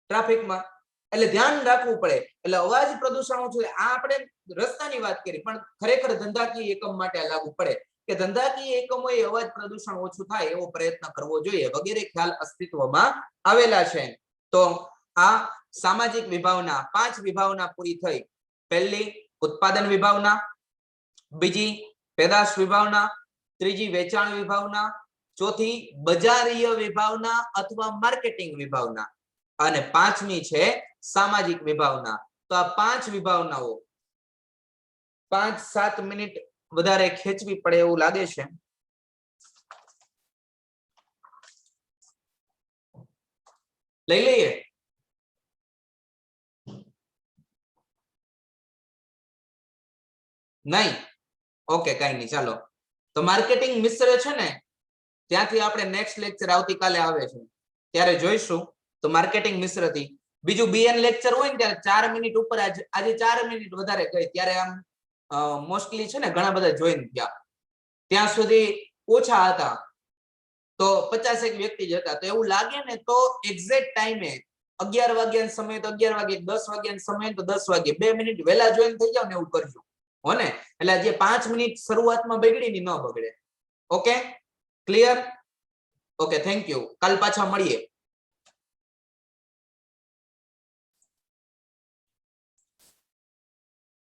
ટ્રાફિકમાં. એટલે ધ્યાન રાખવું પડે. એટલે અવાજ પ્રદૂષણ ઓછું. આ આપણે રસ્તાની વાત કરી પણ ખરેખર ધંધાકીય એકમ માટે લાગુ પડે કે ધંધાકીય એકમોએ અવાજ પ્રદૂષણ ઓછું થાય એવો પ્રયત્ન કરવો જોઈએ વગેરે ખ્યાલ અસ્તિત્વમાં આવેલા છે. તો આ સામાજિક વિભાવના 5 વિભાવના પૂરી થઈ. પહેલી ઉત્પાદન વિભાવના, બીજી પેદાશ વિભાવના, ત્રીજી વેચાણ વિભાવના, ચોથી બજારીય વિભાવના અથવા માર્કેટિંગ વિભાવના અને 5મી છે સામાજિક વિભાવના. તો આ 5 વિભાવનાઓ 5-7 મિનિટ વધારે ખેંચવી પડે એવું લાગે છે. લઈ લઈએ. નહીં? ઓકે, કઈ નહીં, ચાલો. તો માર્કેટિંગ મિશ્ર છે ને ત્યાંથી આપણે નેક્સ્ટ લેક્ચર આવતીકાલે આવે છે ત્યારે જોઈશું. તો માર્કેટિંગ મિશ્રથી બીજું BN લેક્ચર હોય ને ત્યારે 4 મિનિટ ઉપર આજે 4 મિનિટ વધારે ગઈ ત્યારે આમ મોસ્ટલી છે ને ઘણા બધા જોઈન થયા. ત્યાં સુધી ઓછા હતા તો 50 વ્યક્તિ જ હતા. તો એવું લાગે ને તો એક્ઝેક્ટ ટાઈમે 11 વાગ્યાનો સમય તો 11 વાગે, 10 વાગ્યાનો સમય તો 10 વાગે 2 મિનિટ વહેલા જોઈન થઈ જાવ ને એવું કરજો હો ને. એટલે જે 5 મિનિટ શરૂઆતમાં બગડી ની ન બગડે. Okay, clear? Okay, thank you. કાલ પાછા મળીએ.